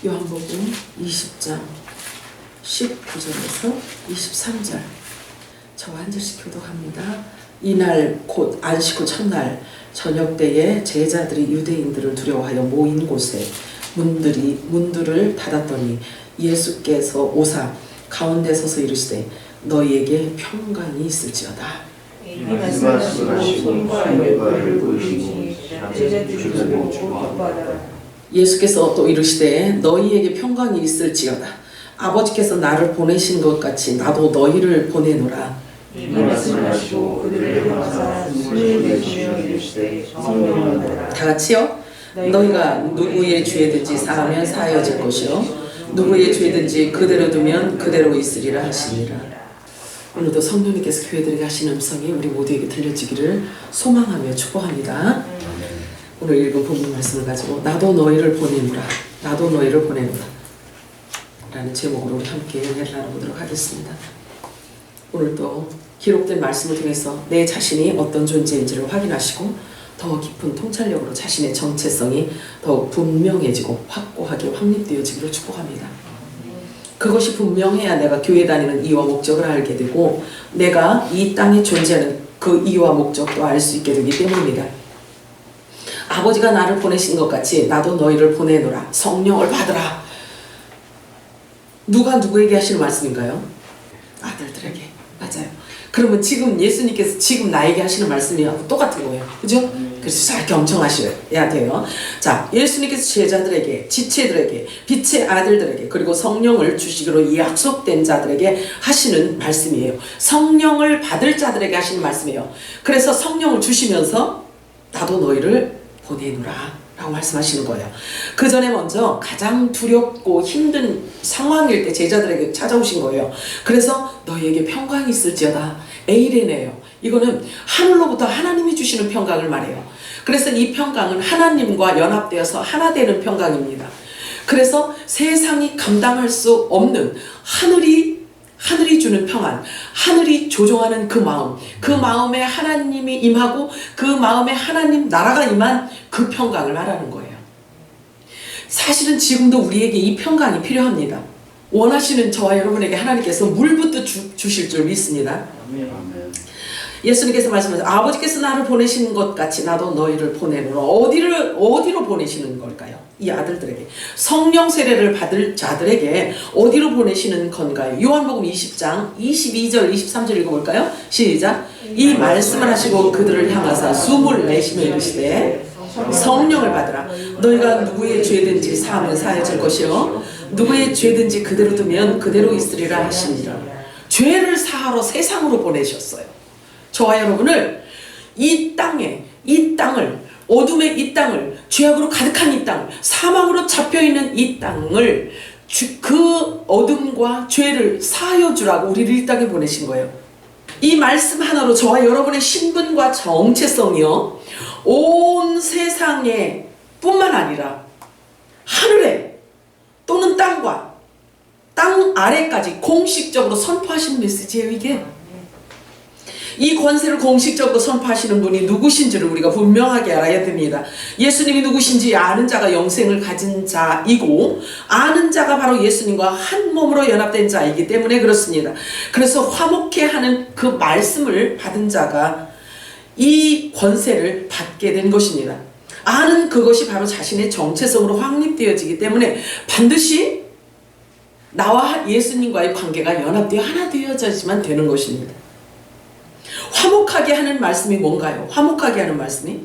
요한복음 20장 19절에서 23절. 저와 한 절씩 교독합니다. 이날 곧 안식 후 첫날 저녁 때에 제자들이 유대인들을 두려워하여 모인 곳에 문들을 닫았더니 예수께서 오사 가운데 서서 이르시되 너희에게 평강이 있을지어다. 이 말씀을 하시고 손과 발을 보이시고 제자들이 보고 복받아라. 예수께서 또 이르시되 너희에게 평강이 있을지어다. 아버지께서 나를 보내신 것 같이 나도 너희를 보내노라. 이 말씀을 하시고 그들을 향하사 손을 내주며 이르시되 성령을 받아라. 다 같이요. 너희가 누구의 죄든지 사하면 사하여질 것이요 누구의 죄든지 그대로 두면 그대로 있으리라 하시니라. 오늘도 성령님께서 교회들에게 하시는 음성이 우리 모두에게 들려지기를 소망하며 축복합니다. 오늘 읽은 본문 말씀을 가지고 나도 너희를 보내노라, 나도 너희를 보내노라 라는 제목으로 우리 함께 은혜를 나눠보도록 하겠습니다. 오늘도 기록된 말씀을 통해서 내 자신이 어떤 존재인지를 확인하시고 더 깊은 통찰력으로 자신의 정체성이 더욱 분명해지고 확고하게 확립되어지기를 축복합니다. 그것이 분명해야 내가 교회 다니는 이유와 목적을 알게 되고 내가 이 땅에 존재하는 그 이유와 목적도 알 수 있게 되기 때문입니다. 아버지가 나를 보내신 것 같이 나도 너희를 보내노라. 성령을 받으라. 누가 누구에게 하시는 말씀인가요? 아들들에게. 맞아요. 그러면 지금 예수님께서 지금 나에게 하시는 말씀이랑 똑같은 거예요. 그죠? 그래서 잘 경청하셔야 돼요. 자, 예수님께서 제자들에게, 지체들에게, 빛의 아들들에게, 그리고 성령을 주시기로 약속된 자들에게 하시는 말씀이에요. 성령을 받을 자들에게 하시는 말씀이에요. 그래서 성령을 주시면서 나도 너희를 보내노라 라고 말씀하시는 거예요. 그 전에 먼저 가장 두렵고 힘든 상황일 때 제자들에게 찾아오신 거예요. 그래서 너희에게 평강이 있을지어다. 에이레네요. 이거는 하늘로부터 하나님이 주시는 평강을 말해요. 그래서 이 평강은 하나님과 연합되어서 하나 되는 평강입니다. 그래서 세상이 감당할 수 없는 하늘이 주는 평안, 하늘이 조종하는 그 마음, 그 마음에 하나님이 임하고 그 마음에 하나님 나라가 임한 그 평강을 말하는 거예요. 사실은 지금도 우리에게 이 평강이 필요합니다. 원하시는 저와 여러분에게 하나님께서 물부터 주실 줄 믿습니다. 예수님께서 말씀하셨죠. 아버지께서 나를 보내신 것 같이 나도 너희를 보내노라. 어디로 보내시는 걸까요? 이 아들들에게. 성령 세례를 받을 자들에게 어디로 보내시는 건가요? 요한복음 20장 22절 23절 읽어볼까요? 시작. 이 말씀을 하시고 그들을 향하사 숨을 내쉬며 이르시되 성령을 받으라. 너희가 누구의 죄든지 사하면 사해질 것이요 누구의 죄든지 그대로 두면 그대로 있으리라 하시니라. 죄를 사하러 세상으로 보내셨어요. 저와 여러분을 이 땅을 어둠의 이 땅을, 죄악으로 가득한 이 땅을, 사망으로 잡혀있는 이 땅을 그 어둠과 죄를 사하여 주라고 우리를 이 땅에 보내신 거예요. 이 말씀 하나로 저와 여러분의 신분과 정체성이요 온 세상에 뿐만 아니라 하늘에 또는 땅과 땅 아래까지 공식적으로 선포하시는 메시지예요. 이게 이 권세를 공식적으로 선포하시는 분이 누구신지를 우리가 분명하게 알아야 됩니다. 예수님이 누구신지 아는 자가 영생을 가진 자이고 아는 자가 바로 예수님과 한 몸으로 연합된 자이기 때문에 그렇습니다. 그래서 화목해하는 그 말씀을 받은 자가 이 권세를 받게 된 것입니다. 아는 그것이 바로 자신의 정체성으로 확립되어지기 때문에 반드시 나와 예수님과의 관계가 연합되어 하나 되어져야지만 되는 것입니다. 화목하게 하는 말씀이 뭔가요? 화목하게 하는 말씀이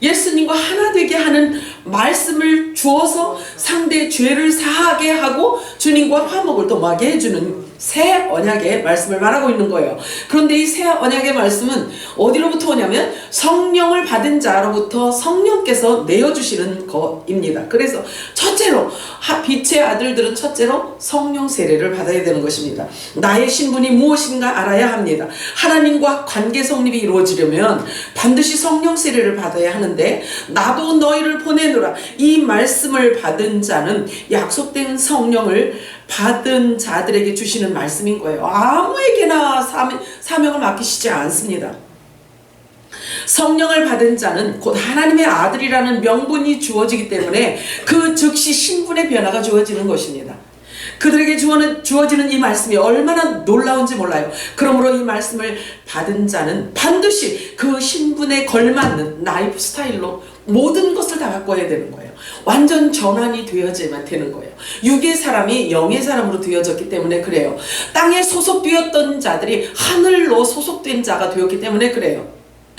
예수님과 하나 되게 하는 말씀을 주어서 상대의 죄를 사하게 하고 주님과 화목을 더하게 해주는 새 언약의 말씀을 말하고 있는 거예요. 그런데 이 새 언약의 말씀은 어디로부터 오냐면 성령을 받은 자로부터 성령께서 내어주시는 것입니다. 그래서 첫째로 빛의 아들들은 첫째로 성령 세례를 받아야 되는 것입니다. 나의 신분이 무엇인가 알아야 합니다. 하나님과 관계 성립이 이루어지려면 반드시 성령 세례를 받아야 하는데 나도 너희를 보내노라. 이 말씀을 받은 자는 약속된 성령을 받은 자들에게 주시는 말씀인 거예요. 아무에게나 사명을 맡기시지 않습니다. 성령을 받은 자는 곧 하나님의 아들이라는 명분이 주어지기 때문에 그 즉시 신분의 변화가 주어지는 것입니다. 그들에게 주어지는 이 말씀이 얼마나 놀라운지 몰라요. 그러므로 이 말씀을 받은 자는 반드시 그 신분에 걸맞는 라이프 스타일로 모든 것을 다 바꿔야 되는 거예요. 완전 전환이 되어야만 되는 거예요. 육의 사람이 영의 사람으로 되어졌기 때문에 그래요. 땅에 소속되었던 자들이 하늘로 소속된 자가 되었기 때문에 그래요.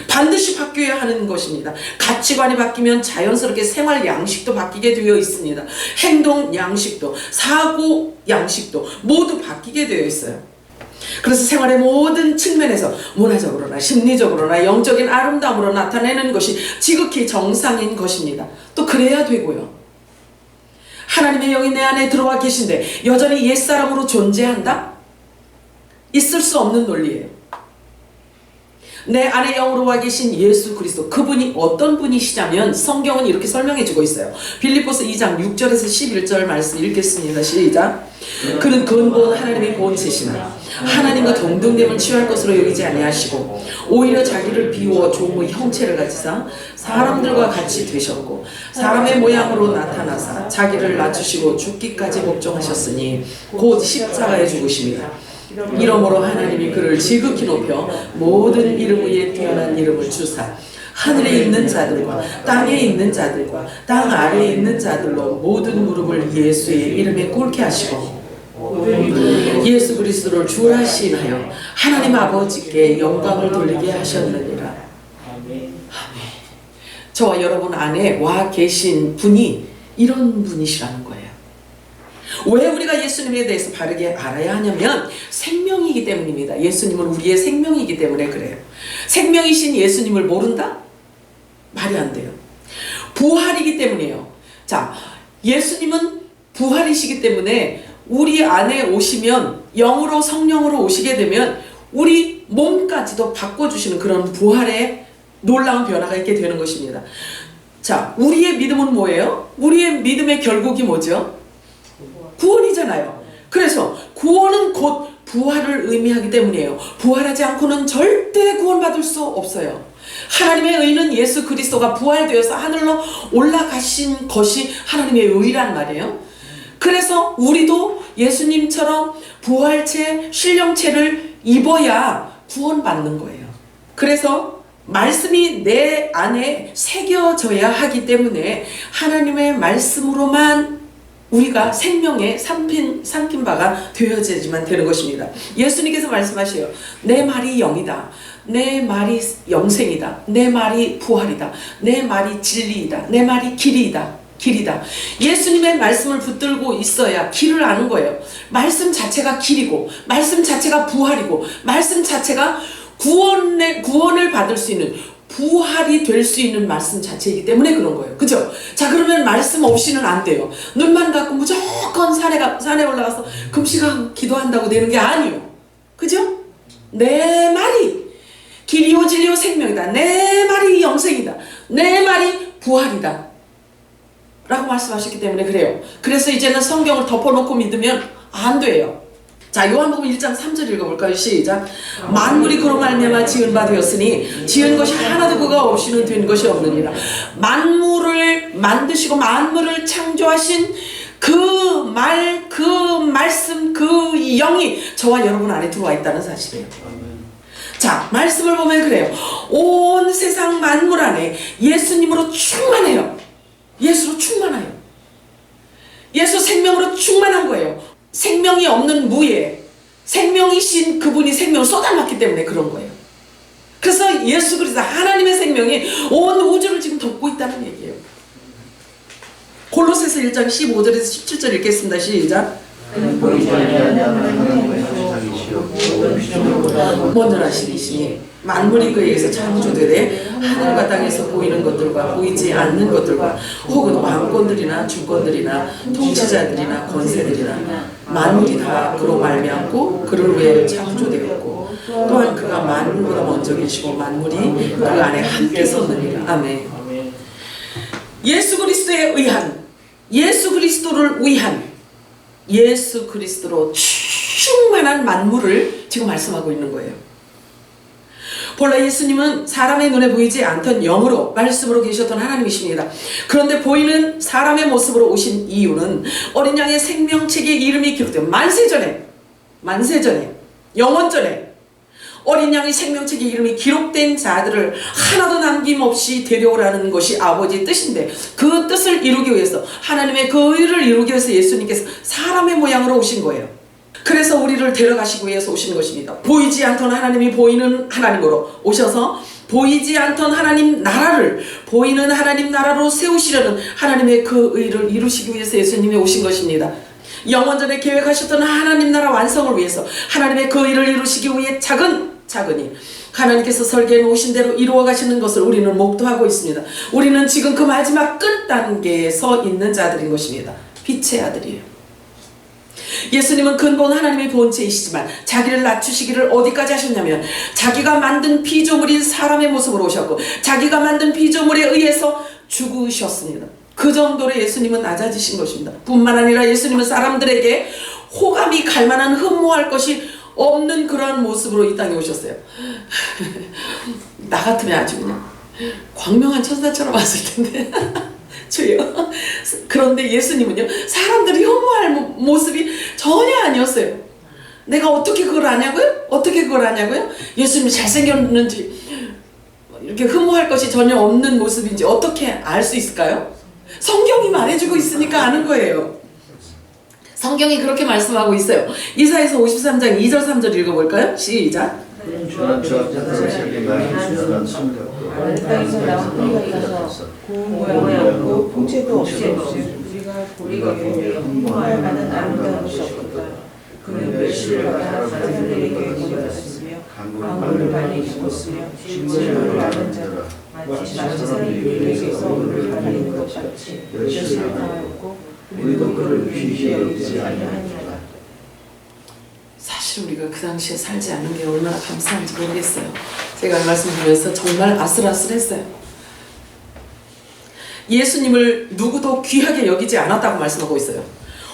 반드시 바뀌어야 하는 것입니다. 가치관이 바뀌면 자연스럽게 생활 양식도 바뀌게 되어 있습니다. 행동 양식도, 사고 양식도 모두 바뀌게 되어 있어요. 그래서 생활의 모든 측면에서 문화적으로나 심리적으로나 영적인 아름다움으로 나타내는 것이 지극히 정상인 것입니다. 또 그래야 되고요. 하나님의 영이 내 안에 들어와 계신데 여전히 옛사람으로 존재한다? 있을 수 없는 논리예요. 내 안에 영으로 와 계신 예수 그리스도, 그분이 어떤 분이시냐면 성경은 이렇게 설명해주고 있어요. 빌립보서 2장 6절에서 11절 말씀 읽겠습니다. 시작. 그는 근본 하나님의 본체시나 하나님과 동등됨을 취할 것으로 여기지 아니하시고 오히려 자기를 비워 종의 형체를 가지사 사람들과 같이 되셨고 사람의 모양으로 나타나사 자기를 낮추시고 죽기까지 복종하셨으니 곧 십자가에 죽으십니다. 이러므로 하나님이 그를 지극히 높여 모든 이름 위에 뛰어난 이름을 주사 하늘에 있는 자들과 땅에 있는 자들과 땅 아래에 있는 자들로 모든 무릎을 예수의 이름에 꿇게 하시고 예수 그리스도를 주라 시인하여 하나님 아버지께 영광을 돌리게 하셨느니라. 아멘. 저와 여러분 안에 와 계신 분이 이런 분이시라는 거예요. 왜 우리가 예수님에 대해서 바르게 알아야 하냐면 생명이기 때문입니다. 예수님은 우리의 생명이기 때문에 그래요. 생명이신 예수님을 모른다? 말이 안 돼요. 부활이기 때문이에요. 자, 예수님은 부활이시기 때문에 우리 안에 오시면 영으로 성령으로 오시게 되면 우리 몸까지도 바꿔주시는 그런 부활의 놀라운 변화가 있게 되는 것입니다. 자, 우리의 믿음은 뭐예요? 우리의 믿음의 결국이 뭐죠? 구원이잖아요. 그래서 구원은 곧 부활을 의미하기 때문이에요. 부활하지 않고는 절대 구원받을 수 없어요. 하나님의 의는 예수 그리스도가 부활되어서 하늘로 올라가신 것이 하나님의 의란 말이에요. 그래서 우리도 예수님처럼 부활체, 신령체를 입어야 구원받는 거예요. 그래서 말씀이 내 안에 새겨져야 하기 때문에 하나님의 말씀으로만 우리가 생명에 삼킨 바가 되어야지만 되는 것입니다. 예수님께서 말씀하셔요. 내 말이 영이다. 내 말이 영생이다. 내 말이 부활이다. 내 말이 진리이다. 내 말이 길이다. 예수님의 말씀을 붙들고 있어야 길을 아는 거예요. 말씀 자체가 길이고 말씀 자체가 부활이고 말씀 자체가 구원을 받을 수 있는 부활이 될 수 있는 말씀 자체이기 때문에 그런 거예요. 그죠? 자, 그러면 말씀 없이는 안 돼요. 눈만 갖고 무조건 산에 올라가서 금시간 기도한다고 되는 게 아니에요. 그죠? 내 말이 길이요 진리요 생명이다. 내 말이 영생이다. 내 말이 부활이다. 라고 말씀하셨기 때문에 그래요. 그래서 이제는 성경을 덮어놓고 믿으면 안 돼요. 자, 요한복음 1장 3절 읽어볼까요? 시작. 만물이 그로 말미암아 지은 바 되었으니 지은 것이 하나도 그가 없이는 된 것이 없느니라. 만물을 만드시고 만물을 창조하신 그 말, 그 말씀, 그 영이 저와 여러분 안에 들어와 있다는 사실이에요. 자, 말씀을 보면 그래요. 온 세상 만물 안에 예수님으로 충만해요. 예수로 충만해요. 예수 생명으로 충만한 거예요. 생명이 없는 무에 생명이신 그분이 생명을 쏟아놨기 때문에 그런 거예요. 그래서 예수 그리스도 하나님의 생명이 온 우주를 지금 덮고 있다는 얘기예요. 골로새서 1장 15절에서 17절 읽겠습니다. 시작. 먼저 하시니 만물이 그에게서 창조되되 하늘과 땅에서 보이는 것들과 보이지 않는 것들과 혹은 왕권들이나 주권들이나 통치자들이나 권세들이나 만물이 다 그로 말미암고 그를 위해 창조되었고 또한 그가 만물보다 먼저 계시고 만물이 그 안에 함께 섰느니라. 아멘. 예수 그리스도에 의한, 예수 그리스도를 위한, 예수 그리스도로 충만한 만물을 지금 말씀하고 있는 거예요. 본래 예수님은 사람의 눈에 보이지 않던 영으로 말씀으로 계셨던 하나님이십니다. 그런데 보이는 사람의 모습으로 오신 이유는 어린 양의 생명책의 이름이 기록된 만세전에 영원전에 어린 양의 생명책의 이름이 기록된 자들을 하나도 남김없이 데려오라는 것이 아버지의 뜻인데, 그 뜻을 이루기 위해서, 하나님의 그 의를 이루기 위해서 예수님께서 사람의 모양으로 오신 거예요. 그래서 우리를 데려가시기 위해서 오신 것입니다. 보이지 않던 하나님이 보이는 하나님으로 오셔서 보이지 않던 하나님 나라를 보이는 하나님 나라로 세우시려는 하나님의 그 의를 이루시기 위해서 예수님이 오신 것입니다. 영원전에 계획하셨던 하나님 나라 완성을 위해서, 하나님의 그 의를 이루시기 위해 차근히 하나님께서 설계해 놓으신 대로 이루어 가시는 것을 우리는 목도하고 있습니다. 우리는 지금 그 마지막 끝 단계에 서 있는 자들인 것입니다. 빛의 아들이에요. 예수님은 근본 하나님의 본체이시지만 자기를 낮추시기를 어디까지 하셨냐면, 자기가 만든 피조물인 사람의 모습으로 오셨고 자기가 만든 피조물에 의해서 죽으셨습니다. 그 정도로 예수님은 낮아지신 것입니다. 뿐만 아니라 예수님은 사람들에게 호감이 갈 만한 흠모할 것이 없는 그러한 모습으로 이 땅에 오셨어요. 나 같으면 아주 그냥 광명한 천사처럼 왔을 텐데 주여. 그런데 예수님은요, 사람들이 혐오할 모습이 전혀 아니었어요. 내가 어떻게 그걸 아냐고요? 예수님이 잘생겼는지, 이렇게 흠모할 것이 전혀 없는 모습인지 어떻게 알 수 있을까요? 성경이 말해주고 있으니까 아는 거예요. 성경이 그렇게 말씀하고 있어요. 이사야서 53장 2절 3절 읽어볼까요? 시작. 땅에서 나온 뿌리가 있어서 고운 모양이 없고 풍채도 없이 우리가 보기에 흠모할 만한 아름다운 것이 없다. 그는 멸시를 받아 사람들에게 버려졌으며 강물을 많이 입었으며 진리를 아는 자라 마치 사람이 유리에게서 물을 가리는 것 같이 멸시를 당하였고 우리도 그를 귀히 여기지 아니하니라. 사실 우리가 그 당시에 살지 않은 게 얼마나 감사한지 모르겠어요. 제가 말씀드리면서 정말 아슬아슬했어요. 예수님을 누구도 귀하게 여기지 않았다고 말씀하고 있어요.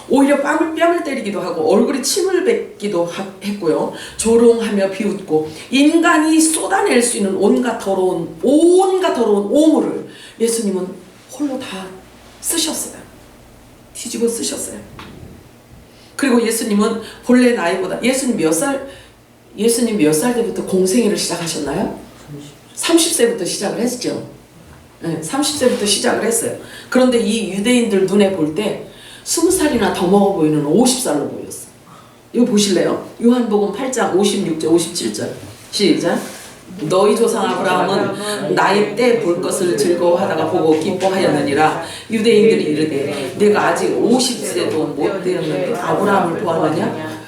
오히려 뺨을 때리기도 하고 얼굴에 침을 뱉기도 했고요. 조롱하며 비웃고 인간이 쏟아낼 수 있는 온갖 더러운 오물을 예수님은 홀로 다 쓰셨어요. 뒤집어 쓰셨어요. 그리고 예수님은 본래 나이보다, 예수님 몇 살 때부터 공생애를 시작하셨나요? 30세부터 시작을 했죠. 네, 30세부터 시작을 했어요. 그런데 이 유대인들 눈에 볼 때 20살이나 더 먹어 보이는 50살로 보였어. 이거 보실래요? 요한복음 8장 56절 57절 시작. 너희 조상 아브라함은 나의 때 볼 것을 즐거워하다가 보고 기뻐하였느니라. 유대인들이 이르되 내가 아직 50세도 못 되었는데 아브라함을 보았느냐?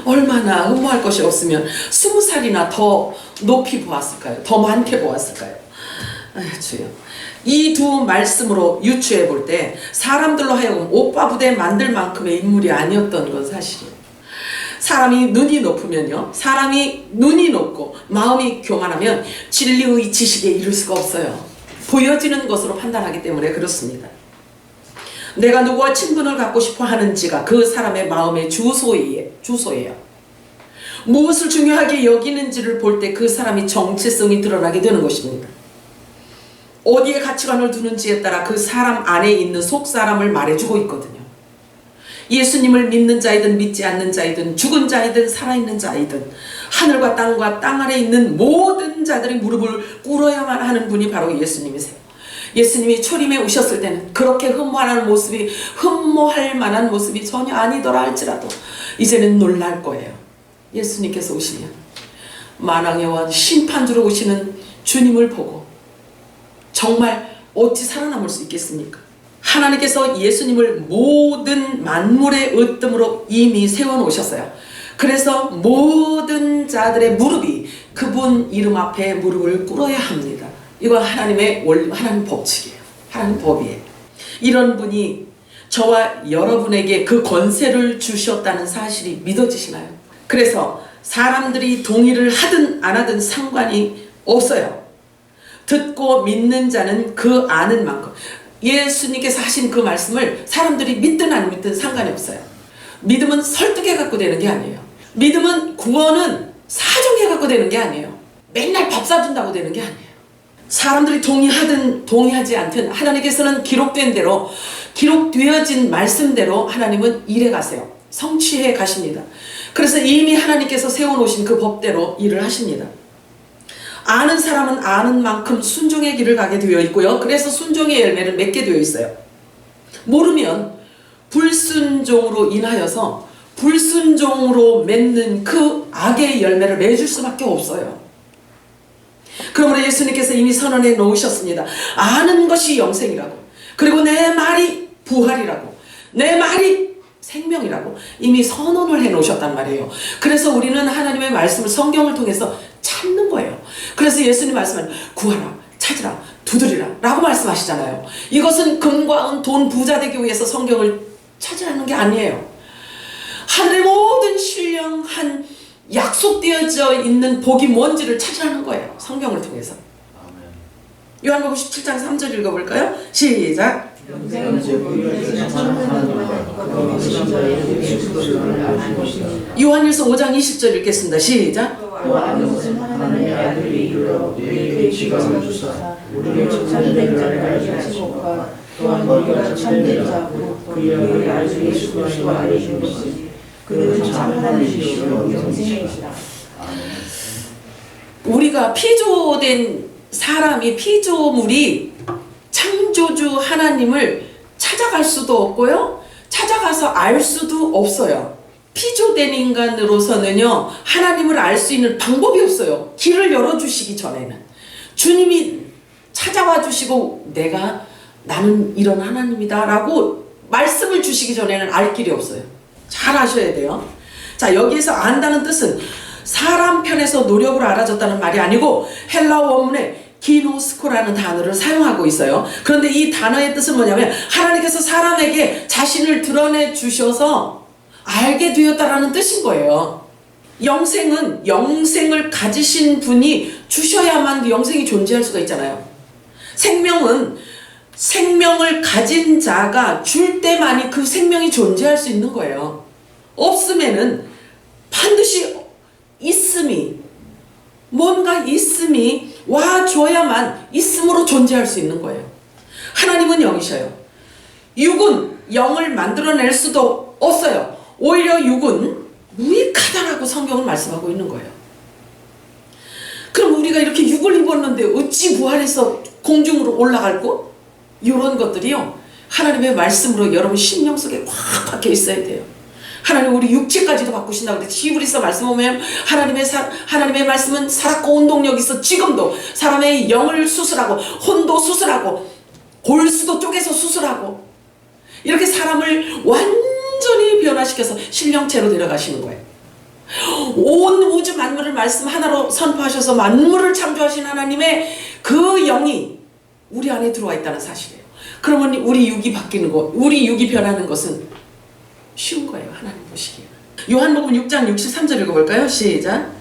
얼마나 흠모할 것이 없으면 20살이나 더 높이 보았을까요? 더 많게 보았을까요? 주여. 이 두 말씀으로 유추해 볼 때 사람들로 하여금 오빠 부대 만들 만큼의 인물이 아니었던 건 사실이에요. 사람이 눈이 높고 마음이 교만하면 진리의 지식에 이를 수가 없어요. 보여지는 것으로 판단하기 때문에 그렇습니다. 내가 누구와 친분을 갖고 싶어 하는지가 그 사람의 마음의 주소예요. 무엇을 중요하게 여기는지를 볼 때 그 사람이 정체성이 드러나게 되는 것입니다. 어디에 가치관을 두는지에 따라 그 사람 안에 있는 속사람을 말해주고 있거든요. 예수님을 믿는 자이든 믿지 않는 자이든 죽은 자이든 살아있는 자이든 하늘과 땅 아래 있는 모든 자들이 무릎을 꿇어야만 하는 분이 바로 예수님이세요. 예수님이 초림에 오셨을 때는 그렇게 흠모할 만한 모습이 전혀 아니더라 할지라도 이제는 놀랄 거예요. 예수님께서 오시면 만왕의 왕 심판주로 오시는 주님을 보고 정말 어찌 살아남을 수 있겠습니까? 하나님께서 예수님을 모든 만물의 으뜸으로 이미 세워놓으셨어요. 그래서 모든 자들의 무릎이 그분 이름 앞에 무릎을 꿇어야 합니다. 이건 하나님의 원리, 하나님 법칙이에요. 하나님 법이에요. 이런 분이 저와 여러분에게 그 권세를 주셨다는 사실이 믿어지시나요? 그래서 사람들이 동의를 하든 안 하든 상관이 없어요. 듣고 믿는 자는 그 아는 만큼. 예수님께서 하신 그 말씀을 사람들이 믿든 안 믿든 상관이 없어요. 믿음은 설득해 갖고 되는 게 아니에요. 믿음은 구원은 사정해갖고 되는 게 아니에요. 맨날 밥 사준다고 되는 게 아니에요. 사람들이 동의하든 동의하지 않든 하나님께서는 기록된 대로, 기록되어진 말씀대로 하나님은 일해 가세요. 성취해 가십니다. 그래서 이미 하나님께서 세워놓으신 그 법대로 일을 하십니다. 아는 사람은 아는 만큼 순종의 길을 가게 되어 있고요. 그래서 순종의 열매를 맺게 되어 있어요. 모르면 불순종으로 인하여서 불순종으로 맺는 그 악의 열매를 맺을 수밖에 없어요. 그러므로 예수님께서 이미 선언해 놓으셨습니다. 아는 것이 영생이라고, 그리고 내 말이 부활이라고, 내 말이 생명이라고 이미 선언을 해 놓으셨단 말이에요. 그래서 우리는 하나님의 말씀을 성경을 통해서 찾는 거예요. 그래서 예수님 말씀은 구하라, 찾으라, 두드리라 라고 말씀하시잖아요. 이것은 금과 은, 돈, 부자 되기 위해서 성경을 찾으라는 게 아니에요. 하늘의 모든 신령한 약속되어져 있는 복이 뭔지를 찾으라는 거예요. 성경을 통해서. 요한복음 17장 3절 읽어볼까요? 시작. 요한일서 5장 20절 읽겠습니다. 시작. 아는 것은 하나님의 아들이 이르러 우리에게 지각을 주사 우리를 참된 자를 알게 하신 것과 또한 우리가 참된 자고 그를 알 수 예수 그리스도 알려준 것이 그는 참 하나님이시요 영생이시라. 우리가 피조된 사람이, 피조물이 창조주 하나님을 찾아갈 수도 없고요, 찾아가서 알 수도 없어요. 피조된 인간으로서는요, 하나님을 알 수 있는 방법이 없어요. 길을 열어주시기 전에는. 주님이 찾아와 주시고 나는 이런 하나님이다 라고 말씀을 주시기 전에는 알 길이 없어요. 잘 아셔야 돼요. 자, 여기에서 안다는 뜻은 사람 편에서 노력으로 알아졌다는 말이 아니고 헬라어 원문에 기노스코라는 단어를 사용하고 있어요. 그런데 이 단어의 뜻은 뭐냐면 하나님께서 사람에게 자신을 드러내 주셔서 알게 되었다라는 뜻인 거예요. 영생은 영생을 가지신 분이 주셔야만 영생이 존재할 수가 있잖아요. 생명은 생명을 가진 자가 줄 때만이 그 생명이 존재할 수 있는 거예요. 없으면은 반드시 뭔가 있음이 와줘야만 있음으로 존재할 수 있는 거예요. 하나님은 영이셔요. 육은 영을 만들어낼 수도 없어요. 오히려 육은 무익하다라고 성경은 말씀하고 있는 거예요. 그럼 우리가 이렇게 육을 입었는데 어찌 부활해서 공중으로 올라갈고? 이런 것들이요, 하나님의 말씀으로 여러분 심령 속에 확 박혀 있어야 돼요. 하나님 우리 육체까지도 바꾸신다고 그랬지. 히브리서 말씀 보면 하나님의 말씀은 살았고 운동력이 있어 지금도 사람의 영을 수술하고 혼도 수술하고 골수도 쪼개서 수술하고 이렇게 사람을 완전히 변화시켜서 신령체로 데려가시는 거예요. 온 우주 만물을 말씀 하나로 선포하셔서 만물을 창조하신 하나님의 그 영이 우리 안에 들어와 있다는 사실이에요. 그러면 우리 육이 바뀌는 것, 우리 육이 변하는 것은 쉬운 거예요. 하나님 보시기에. 요한복음 6장 63절 읽어볼까요? 시작.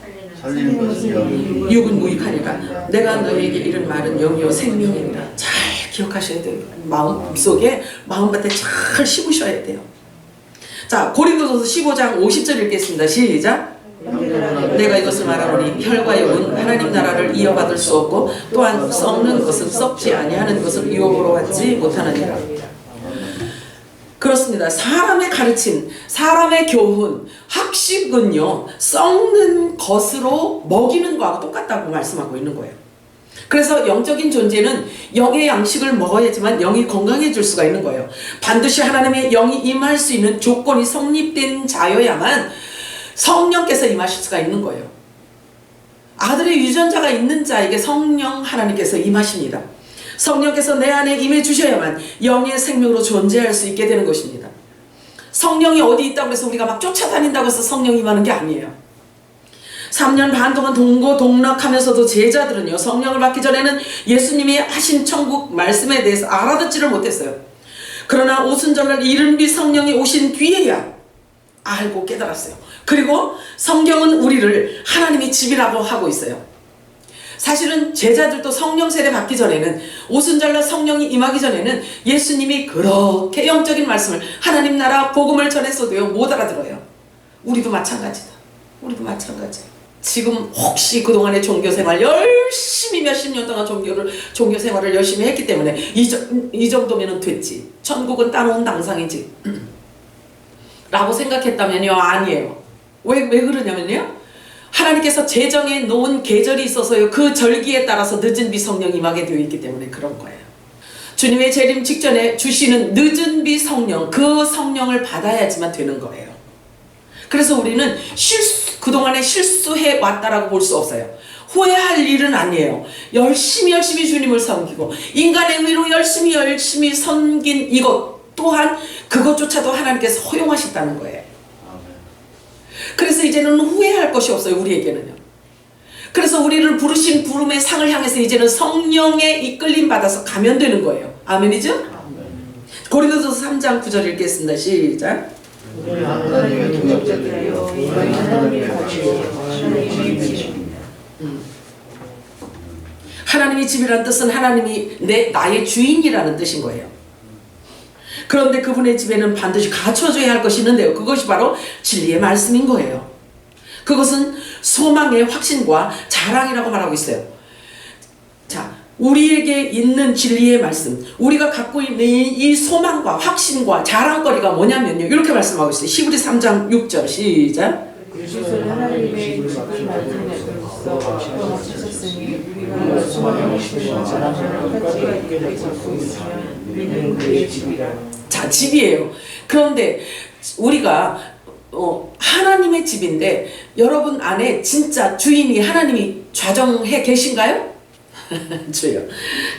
육은 무익하니라. 내가 너희에게 이른 말은 영이요 생명이니라. 잘 기억하셔야 돼요. 마음속에, 마음밭에 잘 심으셔야 돼요. 자, 고린도전서 15장 50절 읽겠습니다. 시작. 내가 이것을 말하노니 혈과 육은 하나님 나라를 이어받을 수 없고 또한 썩는 것은 썩지 아니하는 것을 유혹으로 받지 못하느니라. 그렇습니다. 사람의 가르침, 사람의 교훈, 학식은요, 썩는 것으로 먹이는 거하고 똑같다고 말씀하고 있는 거예요. 그래서 영적인 존재는 영의 양식을 먹어야지만 영이 건강해질 수가 있는 거예요. 반드시 하나님의 영이 임할 수 있는 조건이 성립된 자여야만 성령께서 임하실 수가 있는 거예요. 아들의 유전자가 있는 자에게 성령 하나님께서 임하십니다. 성령께서 내 안에 임해 주셔야만 영의 생명으로 존재할 수 있게 되는 것입니다. 성령이 어디 있다고 해서 우리가 막 쫓아다닌다고 해서 성령이 임하는 게 아니에요. 3년 반 동안 동고동락하면서도 제자들은요, 성령을 받기 전에는 예수님이 하신 천국 말씀에 대해서 알아듣지를 못했어요. 그러나 오순절날 이른비 성령이 오신 뒤에야 알고 깨달았어요. 그리고 성경은 우리를 하나님의 집이라고 하고 있어요. 사실은 제자들도 성령 세례 받기 전에는, 오순절날 성령이 임하기 전에는 예수님이 그렇게 영적인 말씀을, 하나님 나라 복음을 전했어도요 못 알아들어요. 우리도 마찬가지다. 우리도 마찬가지예요. 지금 혹시 그동안의 종교 생활 열심히 몇십 년 동안 종교 생활을 열심히 했기 때문에 이 정도면 됐지. 천국은 따놓은 당상이지. 라고 생각했다면요. 아니에요. 왜 그러냐면요. 하나님께서 제정해 놓은 계절이 있어서요. 그 절기에 따라서 늦은 비 성령이 임하게 되어 있기 때문에 그런 거예요. 주님의 재림 직전에 주시는 늦은 비 성령, 그 성령을 받아야지만 되는 거예요. 그래서 우리는 그동안에 실수해 왔다라고 볼 수 없어요. 후회할 일은 아니에요. 열심히 주님을 섬기고 인간의 의로 열심히 섬긴 이것 또한 그것조차도 하나님께서 허용하셨다는 거예요. 그래서 이제는 후회할 것이 없어요. 우리에게는요. 그래서 우리를 부르신 부름의 상을 향해서 이제는 성령의 이끌림 받아서 가면 되는 거예요. 아멘이죠? 고린도서 3장 9절 읽겠습니다. 시작. 하나님의 동역자들이여 하나님의 하나님이 집이라는 뜻은 하나님이 나의 주인이라는 뜻인 거예요. 그런데 그분의 집에는 반드시 갖춰줘야 할 것이 있는데요. 그것이 바로 진리의 말씀인 거예요. 그것은 소망의 확신과 자랑이라고 말하고 있어요. 자, 우리에게 있는 진리의 말씀, 우리가 갖고 있는 이 소망과 확신과 자랑거리가 뭐냐면요. 이렇게 말씀하고 있어요. 히브리 3장 6절 시작. 그리스도는 하나님의 집을 맡은 자로서 마치셨으니 우리가 소망의 확신과 자랑을 가지가 있게 잡고 있으면 우리는 그의 집이라. 자, 집이에요. 그런데 우리가 하나님의 집인데 여러분 안에 진짜 주인이 하나님이 좌정해 계신가요? 주요.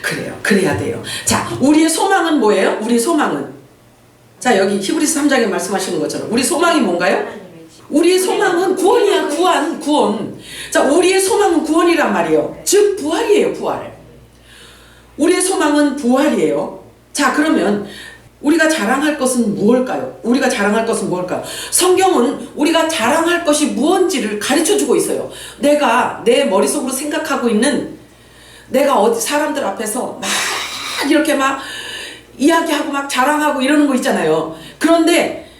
그래요. 그래야 돼요. 자, 우리의 소망은 뭐예요? 우리의 소망은 자, 여기 히브리서 3장에 말씀하시는 것처럼 우리 소망이 뭔가요? 우리의 소망은 구원이야. 구원. 자, 우리의 소망은 구원이란 말이에요. 즉 부활이에요. 부활. 우리의 소망은 부활이에요. 자, 그러면 우리가 자랑할 것은 무엇일까요? 우리가 자랑할 것은 무엇일까요? 성경은 우리가 자랑할 것이 무엇인지를 가르쳐주고 있어요. 내가 내 머릿속으로 생각하고 있는 내가 어디 사람들 앞에서 막 이렇게 막 이야기하고 막 자랑하고 이러는 거 있잖아요. 그런데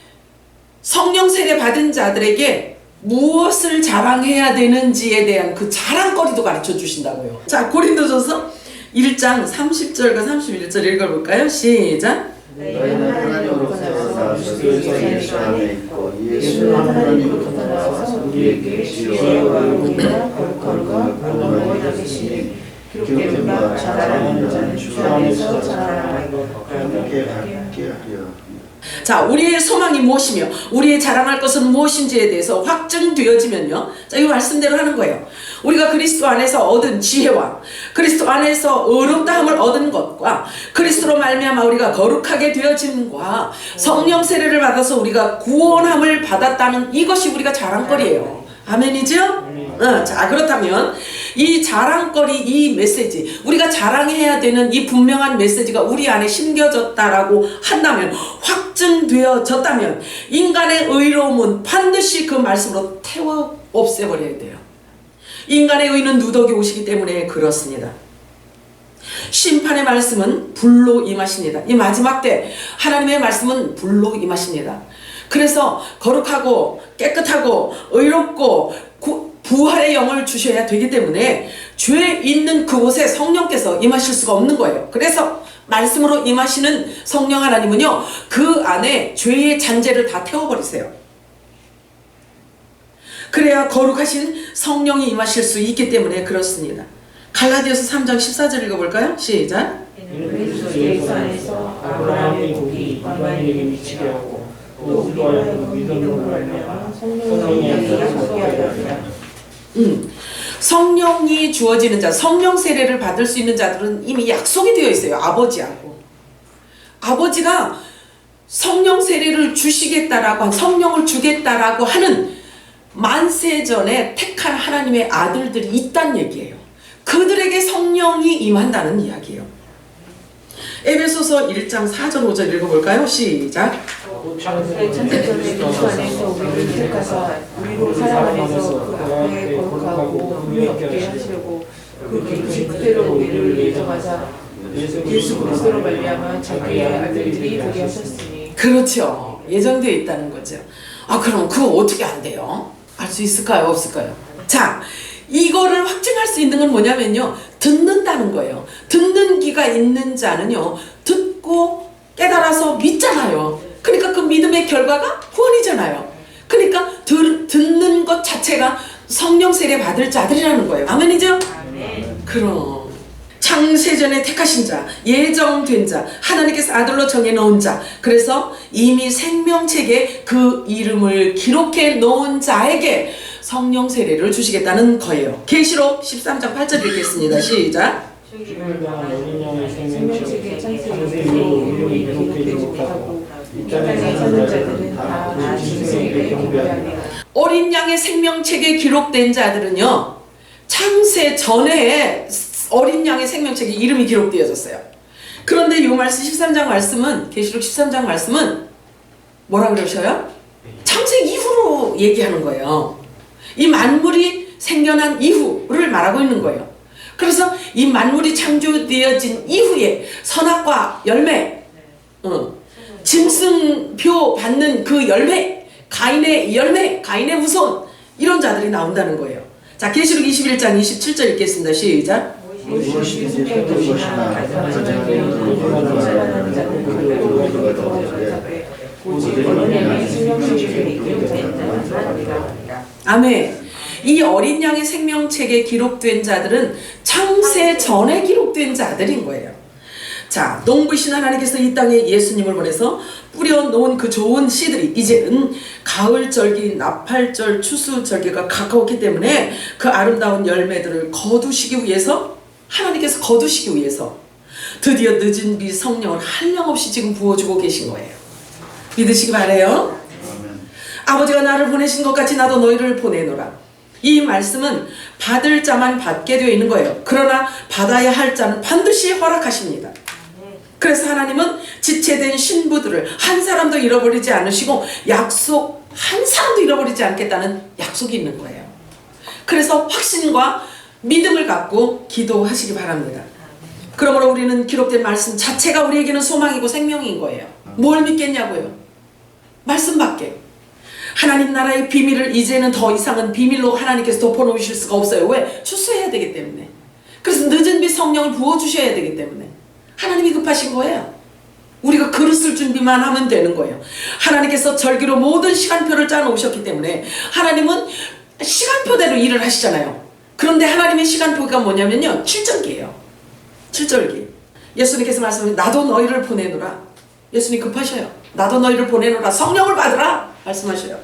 성령 세례 받은 자들에게 무엇을 자랑해야 되는지에 대한 그 자랑거리도 가르쳐 주신다고요. 자, 고린도전서 1장 30절과 31절 읽어볼까요? 시작. 너희는 하나님으로부터 나와서 그리스도 안에 있고 예수는 하나님으로부터 나와서 우리에게 지혜와 의와 거룩함과 권능을 주시니 기록된 바 자랑하는 자는 주 안에서 자랑하는 것 함께 하리라. 자, 우리의 소망이 무엇이며 우리의 자랑할 것은 무엇인지에 대해서 확증되어지면요. 자, 이 말씀대로 하는 거예요. 우리가 그리스도 안에서 얻은 지혜와 그리스도 안에서 의롭다함을 얻은 것과 그리스도로 말미암아 우리가 거룩하게 되어짐과 성령 세례를 받아서 우리가 구원함을 받았다는 이것이 우리가 자랑거리예요. 아멘이죠? 자, 그렇다면 이 자랑거리, 이 메시지, 우리가 자랑해야 되는 이 분명한 메시지가 우리 안에 심겨졌다라고 한다면, 확증되어졌다면 인간의 의로움은 반드시 그 말씀으로 태워 없애버려야 돼요. 인간의 의는 누더기 오시기 때문에 그렇습니다. 심판의 말씀은 불로 임하십니다. 이 마지막 때 하나님의 말씀은 불로 임하십니다. 그래서 거룩하고 깨끗하고 의롭고 부활의 영을 주셔야 되기 때문에 죄 있는 그곳에 성령께서 임하실 수가 없는 거예요. 그래서 말씀으로 임하시는 성령 하나님은요, 그 안에 죄의 잔재를 다 태워버리세요. 그래야 거룩하신 성령이 임하실 수 있기 때문에 그렇습니다. 갈라디아서 3장 14절 읽어볼까요? 시작. 그리스도 예수 안에서 아브라함의 복이 일반인에게 미치게 하고 또 우리가 믿음으로 말미암아 성령이 약속하게 하리라. 성령이 주어지는 자, 성령 세례를 받을 수 있는 자들은 이미 약속이 되어 있어요. 아버지하고. 아버지가 성령 세례를 주시겠다라고, 성령을 주겠다라고 하는 만세전에 택한 하나님의 아들들이 있다는 얘기예요. 그들에게 성령이 임한다는 이야기예요. 에베소서 1장 4절 5절 읽어볼까요? 시작. 천사전에 그리스도 안에서 우리를 택하사 우리로 사람 안에서 그 앞에 거룩하고 흠이 없게 하시려고 그 계획 그대로 우리를 예정하사 예수 그리스도로 말미암아 자기의 아들들이 되게 하셨으니. 그렇죠. 예정되어 있다는 거죠. 아, 그럼 그거 어떻게 안 돼요? 알 수 있을까요? 없을까요? 자, 이거를 확증할 수 있는 건 뭐냐면요, 듣는다는 거예요. 듣는 귀가 있는 자는요, 듣고 깨달아서 믿잖아요. 그러니까 그 믿음의 결과가 구원이잖아요. 그러니까 듣는 것 자체가 성령 세례 받을 자들이라는 거예요. 아멘이죠? 아멘. 그럼 창세전에 택하신 자, 예정된 자, 하나님께서 아들로 정해놓은 자, 그래서 이미 생명책에 그 이름을 기록해 놓은 자에게 성령 세례를 주시겠다는 거예요. 계시록 13장 8절 읽겠습니다. 시작. 주님을 향한 어린 양의 생명책에 생명책에 창세기로 이름이 기록되지 못하고 이 땅에 사는 자들은 다 짐승에게 경배하리라. 어린 양의 생명책에 기록된 자들은요, 창세 전에 어린 양의 생명책에 이름이 기록되어졌어요. 그런데 이 말씀 13장 말씀은, 계시록 13장 말씀은 뭐라 그러셔요? 창세 이후로 얘기하는 거예요. 이 만물이 생겨난 이후를 말하고 있는 거예요. 그래서 이 만물이 창조되어진 이후에 선악과 열매, 짐승표 받는 그 열매, 가인의 열매, 가인의 후손, 이런 자들이 나온다는 거예요. 자, 계시록 21장 27절 읽겠습니다. 시작. 무엇이 숨겨진 것이나 가져가는 자는 자는 그들을 오직 어린 양의 생명책에 기록된 자는 아멘. 이 어린 양의 생명책에 기록된 자들은 창세 전에 기록된 자들인 거예요. 자, 농부이신 하나님께서 이 땅에 예수님을 보내서 뿌려놓은 그 좋은 씨들이 이제는 가을절기, 나팔절, 추수절기가 가까웠기 때문에 그 아름다운 열매들을 거두시기 위해서, 하나님께서 거두시기 위해서 드디어 늦은 비 성령을 한량없이 지금 부어주고 계신 거예요. 믿으시기 바라요. 아버지가 나를 보내신 것 같이 나도 너희를 보내노라. 이 말씀은 받을 자만 받게 되어 있는 거예요. 그러나 받아야 할 자는 반드시 허락하십니다. 그래서 하나님은 지체된 신부들을 한 사람도 잃어버리지 않으시고 약속 한 사람도 잃어버리지 않겠다는 약속이 있는 거예요. 그래서 확신과 믿음을 갖고 기도하시기 바랍니다. 그러므로 우리는 기록된 말씀 자체가 우리에게는 소망이고 생명인 거예요. 뭘 믿겠냐고요? 말씀밖에. 하나님 나라의 비밀을 이제는 더 이상은 비밀로 하나님께서 덮어놓으실 수가 없어요. 왜? 추수해야 되기 때문에. 그래서 늦은 비 성령을 부어주셔야 되기 때문에. 하나님이 급하신 거예요. 우리가 그릇 쓸 준비만 하면 되는 거예요. 하나님께서 절기로 모든 시간표를 짜놓으셨기 때문에 하나님은 시간표대로 일을 하시잖아요. 그런데 하나님의 시간표가 뭐냐면요, 7절기예요. 7절기. 예수님께서 말씀하신 나도 너희를 보내노라. 예수님 급하셔요. 나도 너희를 보내노라. 성령을 받으라 말씀하셔요.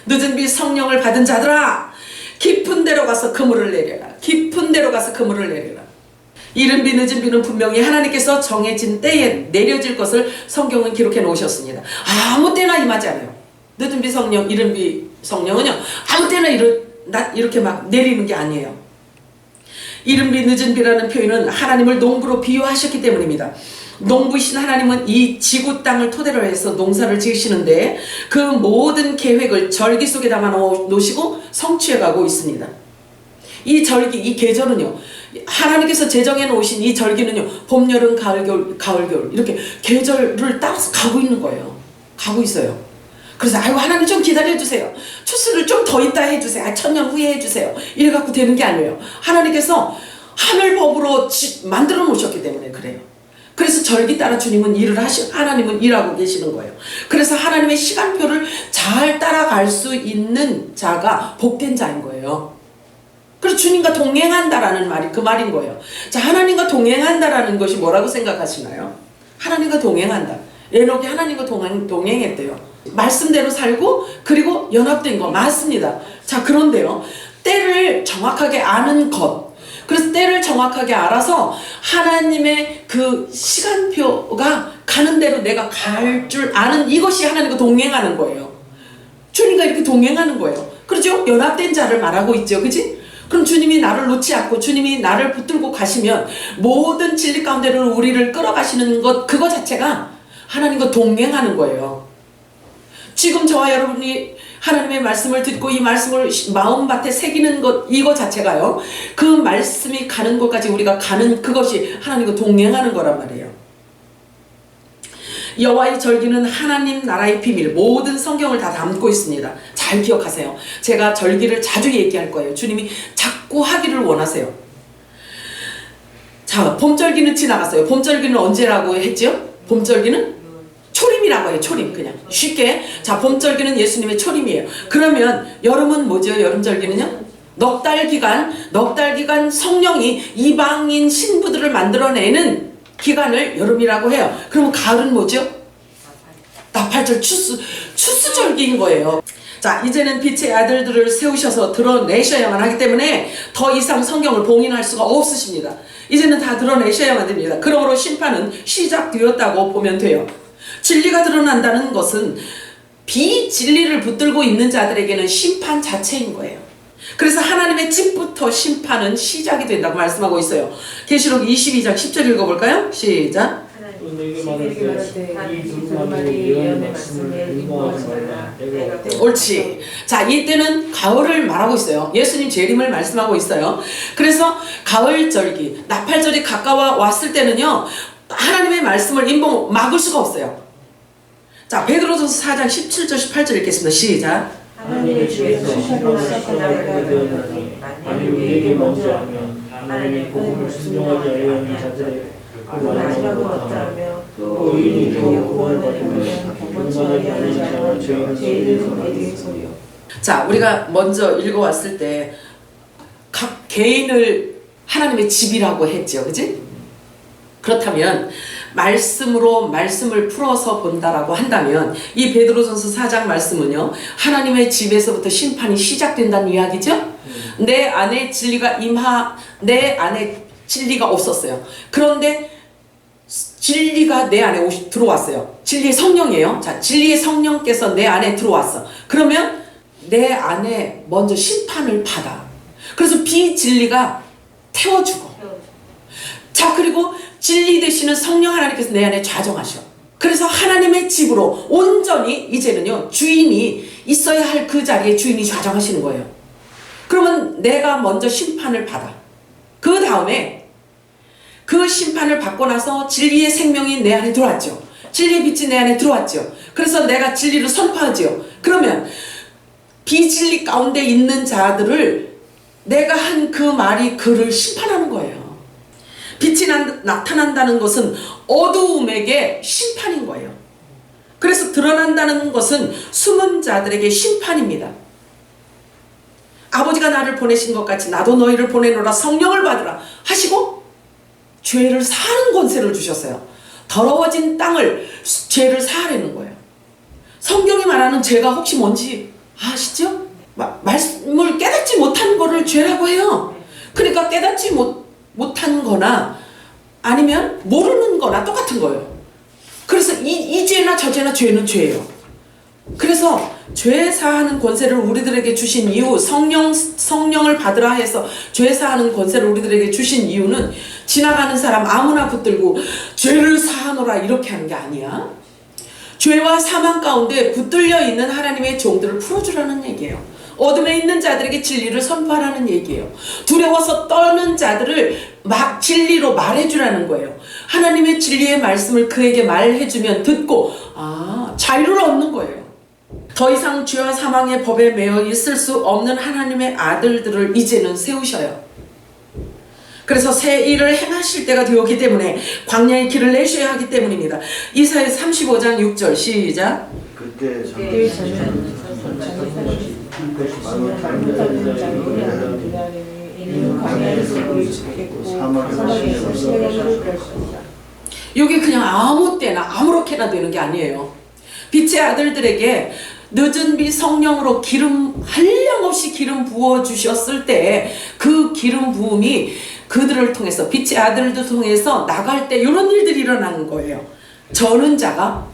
늦은 비 성령을 받은 자들아, 깊은 데로 가서 그물을 내려라. 깊은 데로 가서 그물을 내려라. 이른 비 늦은 비는 분명히 하나님께서 정해진 때에 내려질 것을 성경은 기록해 놓으셨습니다. 아무 때나 임하지 않아요. 늦은 비 성령, 이른 비 성령은요, 아무 때나 이렇게 막 내리는 게 아니에요. 이른 비 늦은 비라는 표현은 하나님을 농부로 비유하셨기 때문입니다. 농부이신 하나님은 이 지구 땅을 토대로 해서 농사를 지으시는데 그 모든 계획을 절기 속에 담아 놓으시고 성취해 가고 있습니다. 이 절기, 이 계절은요, 하나님께서 제정해 놓으신 이 절기는요, 봄, 여름, 가을, 겨울 이렇게 계절을 따라서 가고 있는 거예요. 가고 있어요. 그래서 아이고 하나님 좀 기다려주세요. 추수를 좀 더 있다 해주세요. 천년 후에 해주세요. 이래 갖고 되는 게 아니에요. 하나님께서 하늘 법으로 만들어 놓으셨기 때문에 그래요. 그래서 절기 따라 주님은 일을 하나님은 일하고 계시는 거예요. 그래서 하나님의 시간표를 잘 따라갈 수 있는 자가 복된 자인 거예요. 그래서 주님과 동행한다라는 말이 그 말인 거예요. 자, 하나님과 동행한다라는 것이 뭐라고 생각하시나요? 하나님과 동행한다. 에녹이 하나님과 동행했대요. 말씀대로 살고 그리고 연합된 거 맞습니다. 자, 그런데요, 때를 정확하게 아는 것, 그래서 때를 정확하게 알아서 하나님의 그 시간표가 가는 대로 내가 갈 줄 아는 이것이 하나님과 동행하는 거예요. 주님과 이렇게 동행하는 거예요. 그렇죠? 연합된 자를 말하고 있죠. 그치? 그럼 주님이 나를 놓지 않고 주님이 나를 붙들고 가시면 모든 진리 가운데로 우리를 끌어가시는 것, 그거 자체가 하나님과 동행하는 거예요. 지금 저와 여러분이 하나님의 말씀을 듣고 이 말씀을 마음밭에 새기는 것, 이거 자체가요, 그 말씀이 가는 곳까지 우리가 가는 그것이 하나님과 동행하는 거란 말이에요. 여호와의 절기는 하나님 나라의 비밀, 모든 성경을 다 담고 있습니다. 잘 기억하세요. 제가 절기를 자주 얘기할 거예요. 주님이 자꾸 하기를 원하세요. 자, 봄절기는 지나갔어요. 봄절기는 언제라고 했죠? 봄절기는 초림이라고 해요. 초림, 그냥 쉽게. 자, 봄절기는 예수님의 초림이에요. 그러면 여름은 뭐죠? 여름절기는요? 넉 달 기간 성령이 이방인 신부들을 만들어내는 기간을 여름이라고 해요. 그러면 가을은 뭐죠? 나팔절, 추수절기인 거예요. 자, 이제는 빛의 아들들을 세우셔서 드러내셔야만 하기 때문에 더 이상 성경을 봉인할 수가 없으십니다. 이제는 다 드러내셔야만 됩니다. 그러므로 심판은 시작되었다고 보면 돼요. 진리가 드러난다는 것은 비진리를 붙들고 있는 자들에게는 심판 자체인 거예요. 그래서 하나님의 집부터 심판은 시작이 된다고 말씀하고 있어요. 계시록 22장 10절 읽어볼까요? 시작. 또 내게 말하되 이 두루마리 예언의 말씀에 인공하지 말라. 내가 옳지. 자, 이때는 가을을 말하고 있어요. 예수님 재림을 말씀하고 있어요. 그래서 가을절기, 나팔절이 가까워 왔을 때는요, 하나님의 말씀을 막을 수가 없어요. 자, 베드로전서 4장 17절 18절 읽겠습니다. 시작. 하나님의 주에서 심판을 시작하게 되었나니 만일 우리에게 먼저 하면 하나님의 복음을 순종하지 아니하는 자들에게 그 마지막은 어떠하며 또 의인이 겨우 구원을 받으면 경건치 아니하는 자는 죄인을 우리에게 소리요. 자, 우리가 먼저 읽어왔을 때 각 개인을 하나님의 집이라고 했죠. 그지? 그렇다면 말씀으로 말씀을 풀어서 본다라고 한다면 이 베드로전서 4장 말씀은요, 하나님의 집에서부터 심판이 시작된다는 이야기죠. 내 안에 내 안에 진리가 없었어요. 그런데 진리가 내 안에 들어왔어요. 진리의 성령이에요. 자, 진리의 성령께서 내 안에 들어왔어. 그러면 내 안에 먼저 심판을 받아. 그래서 비진리가 태워주고, 자, 그리고 진리 되시는 성령 하나님께서 내 안에 좌정하셔. 그래서 하나님의 집으로 온전히 이제는요, 주인이 있어야 할 그 자리에 주인이 좌정하시는 거예요. 그러면 내가 먼저 심판을 받아. 그 다음에 그 심판을 받고 나서 진리의 생명이 내 안에 들어왔죠. 진리의 빛이 내 안에 들어왔죠. 그래서 내가 진리를 선포하죠. 그러면 비진리 가운데 있는 자들을 내가 한 그 말이 그를 심판하는 거예요. 빛이 나타난다는 것은 어두움에게 심판인 거예요. 그래서 드러난다는 것은 숨은 자들에게 심판입니다. 아버지가 나를 보내신 것 같이 나도 너희를 보내노라, 성령을 받으라 하시고 죄를 사하는 권세를 주셨어요. 더러워진 땅을 죄를 사하려는 거예요. 성경이 말하는 죄가 혹시 뭔지 아시죠? 말씀을 깨닫지 못한 거를 죄라고 해요. 그러니까 깨닫지 못한 거나 아니면 모르는 거나 똑같은 거예요. 그래서 이 죄나 저 죄나 죄는 죄예요. 그래서 죄 사하는 권세를 우리들에게 주신 이유, 성령을 받으라 해서 죄 사하는 권세를 우리들에게 주신 이유는 지나가는 사람 아무나 붙들고 죄를 사하노라 이렇게 하는 게 아니야. 죄와 사망 가운데 붙들려 있는 하나님의 종들을 풀어주라는 얘기예요. 어둠에 있는 자들에게 진리를 선포하라는 얘기예요. 두려워서 떠는 자들을 막 진리로 말해주라는 거예요. 하나님의 진리의 말씀을 그에게 말해주면 듣고 자유를 얻는 거예요. 더 이상 죄와 사망의 법에 매여 있을 수 없는 하나님의 아들들을 이제는 세우셔요. 그래서 새 일을 행하실 때가 되었기 때문에 광야의 길을 내셔야 하기 때문입니다. 이사야 35장 6절 시작. 그때 그때의 저는 잘못하는 자는 이는 광야에서 보이지 않겠고 사막에서 시내가를 갈 것이다. 이게 그냥 아무 때나 아무렇게나 되는 게 아니에요. 빛의 아들들에게 늦은 비 성령으로 한량없이 기름 부어 주셨을 때 그 기름 부음이 그들을 통해서 빛의 아들들 통해서 나갈 때 이런 일들이 일어나는 거예요. 저는 자가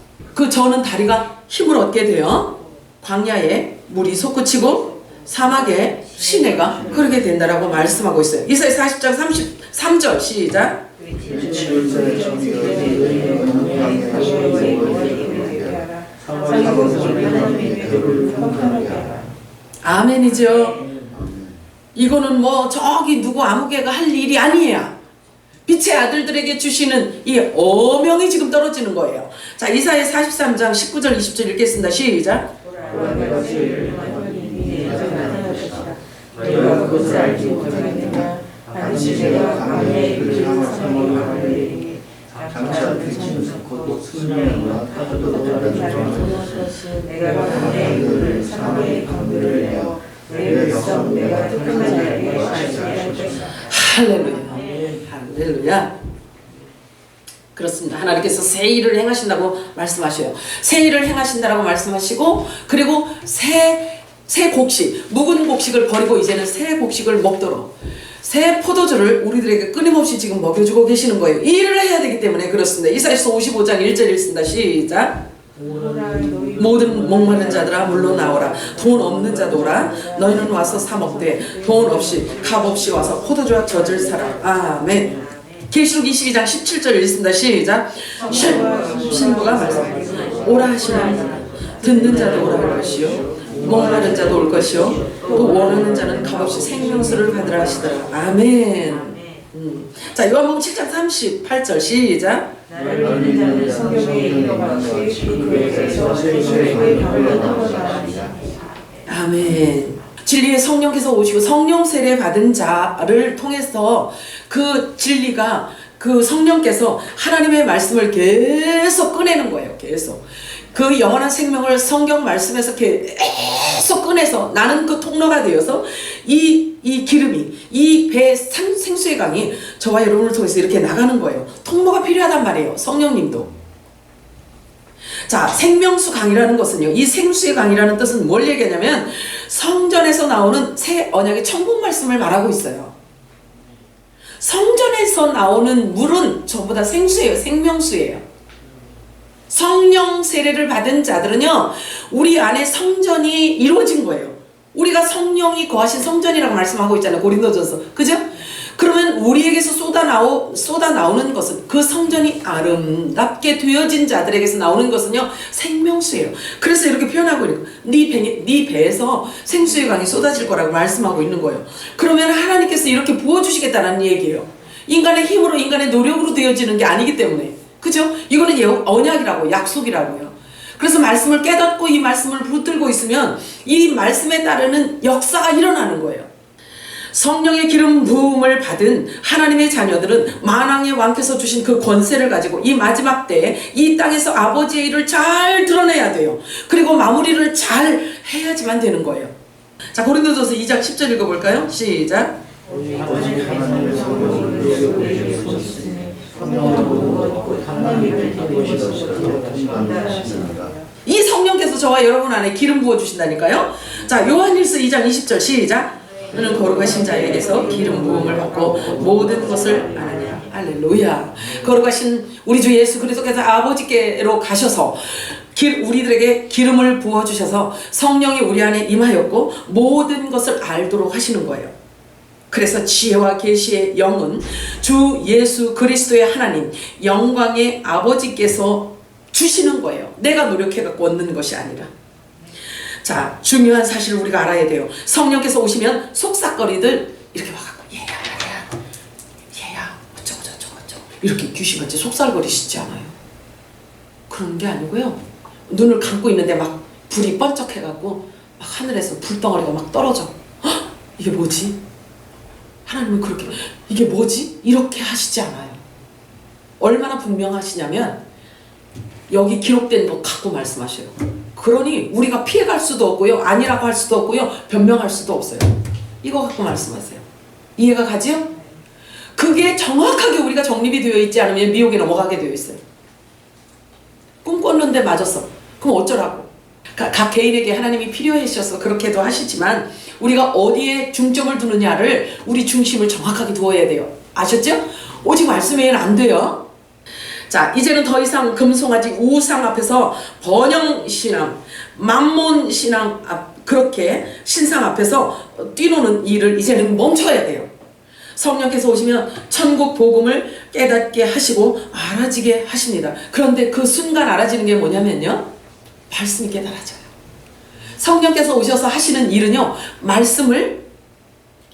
저는 다리가 힘을 얻게 돼요. 광야에 물이 솟구치고 사막에 시내가 흐르게 된다라고 말씀하고 있어요. 이사야 40장 33절 시작. 아멘이죠. 이거는 뭐 저기 누구 아무개가 할 일이 아니에요. 빛의 아들들에게 주시는 이 어명이 지금 떨어지는 거예요. 자, 이사야 43장 19절 20절 읽겠습니다. 시작. 그것을 알지 못하겠느냐. 반드시 내가 광야에 그리고 사막에 강을 내리니 장차 그치는 곧 수명과 파도도 다른 자를 도는 것은 내가 광야에 그를 사막에 강물을 내어 내 백성 내가 택한 자에게 알게 할 것이다. 할렐루야. 할렐루야. 그렇습니다. 하나님께서 새 일을 행하신다고 말씀하셔요. 새 일을 행하신다라고 말씀하시고, 그리고 새 곡식, 묵은 곡식을 버리고 이제는 새 곡식을 먹도록 새 포도주를 우리들에게 끊임없이 지금 먹여주고 계시는 거예요. 이 일을 해야 되기 때문에 그렇습니다. 이사야서 55장 1절 읽습니다. 시작. 모든 목마른 자들아 물러 나오라. 돈 없는 자도 오라. 너희는 와서 사 먹되 돈 없이 값 없이 와서 포도주와 젖을 사라. 아멘. 계시록 22장 17절 읽습니다. 시작. 신부가 말씀합니다. 오라 하시는 듣는 자도 오라 할 것이요 목마른 자도 올 것이요 또 원하는 자는 값없이 생명수를 받으라 하시더라. 아멘. 자, 요한복음 7장 38절 시작. 나를 믿는 자는 성경에 읽어봤지 그 교회에서 그의 병을 넘어가리라. 아멘. 진리의 성령께서 오시고 성령 세례 받은 자를 통해서 그 진리가 그 성령께서 하나님의 말씀을 계속 꺼내는 거예요. 계속. 그 영원한 생명을 성경 말씀에서 계속 꺼내서 나는 그 통로가 되어서 이 기름이 이 배 생수의 강이 저와 여러분을 통해서 이렇게 나가는 거예요. 통로가 필요하단 말이에요. 성령님도. 자, 생명수 강이라는 것은요, 이 생수의 강이라는 뜻은 뭘 얘기하냐면 성전에서 나오는 새 언약의 천국 말씀을 말하고 있어요. 성전에서 나오는 물은 전부 다 생수예요. 생명수예요. 성령 세례를 받은 자들은요, 우리 안에 성전이 이루어진 거예요. 우리가 성령이 거하신 성전이라고 말씀하고 있잖아요. 고린도전서. 그죠? 그러면 우리에게서 쏟아 나오는 것은 그 성전이 아름답게 되어진 자들에게서 나오는 것은요, 생명수예요. 그래서 이렇게 표현하고 있는 거예요. 네 배에서 생수의 강이 쏟아질 거라고 말씀하고 있는 거예요. 그러면 하나님께서 이렇게 부어주시겠다는 얘기예요. 인간의 힘으로, 인간의 노력으로 되어지는 게 아니기 때문에. 그죠? 이거는 언약이라고, 약속이라고요. 그래서 말씀을 깨닫고 이 말씀을 붙들고 있으면 이 말씀에 따르는 역사가 일어나는 거예요. 성령의 기름 부음을 받은 하나님의 자녀들은 만왕의 왕께서 주신 그 권세를 가지고 이 마지막 때에 이 땅에서 아버지의 일을 잘 드러내야 돼요. 그리고 마무리를 잘 해야지만 되는 거예요. 자, 고린도전서 2장 10절 읽어볼까요? 시작. 이 성령께서 저와 여러분 안에 기름 부어주신다니까요. 자, 요한일서 2장 20절 시작. 너는 거룩하신 자에게서 기름 부음을 받고 모든 것을 아느냐. 할렐루야. 거룩하신 우리 주 예수 그리스도께서 아버지께로 가셔서 우리들에게 기름을 부어주셔서 성령이 우리 안에 임하였고 모든 것을 알도록 하시는 거예요. 그래서 지혜와 계시의 영은 주 예수 그리스도의 하나님 영광의 아버지께서 주시는 거예요. 내가 노력해갖고 얻는 것이 아니라. 자, 중요한 사실을 우리가 알아야 돼요. 성령께서 오시면 속삭거리들 이렇게 와갖고 얘야 어쩌고 이렇게 귀신같이 속살거리시지 않아요. 그런 게 아니고요, 눈을 감고 있는데 막 불이 번쩍해갖고 막 하늘에서 불덩어리가 막 떨어져. 헉! 이게 뭐지? 하나님은 그렇게 이게 뭐지? 이렇게 하시지 않아요. 얼마나 분명하시냐면 여기 기록된 거 갖고 말씀하셔요. 그러니 우리가 피해갈 수도 없고요, 아니라고 할 수도 없고요, 변명할 수도 없어요. 이거 갖고 말씀하세요. 이해가 가지요? 그게 정확하게 우리가 정립이 되어 있지 않으면 미혹에 넘어가게 되어 있어요. 꿈 꿨는데 맞았어. 그럼 어쩌라고? 각 개인에게 하나님이 필요하셔서 그렇게도 하시지만 우리가 어디에 중점을 두느냐를 우리 중심을 정확하게 두어야 돼요. 아셨죠? 오직 말씀 외에는 안 돼요. 자, 이제는 더 이상 금송아지 우상 앞에서 번영신앙, 만몬신앙 그렇게 신상 앞에서 뛰노는 일을 이제는 멈춰야 돼요. 성령께서 오시면 천국 복음을 깨닫게 하시고 알아지게 하십니다. 그런데 그 순간 알아지는 게 뭐냐면요, 말씀이 깨달아져요. 성령께서 오셔서 하시는 일은요, 말씀을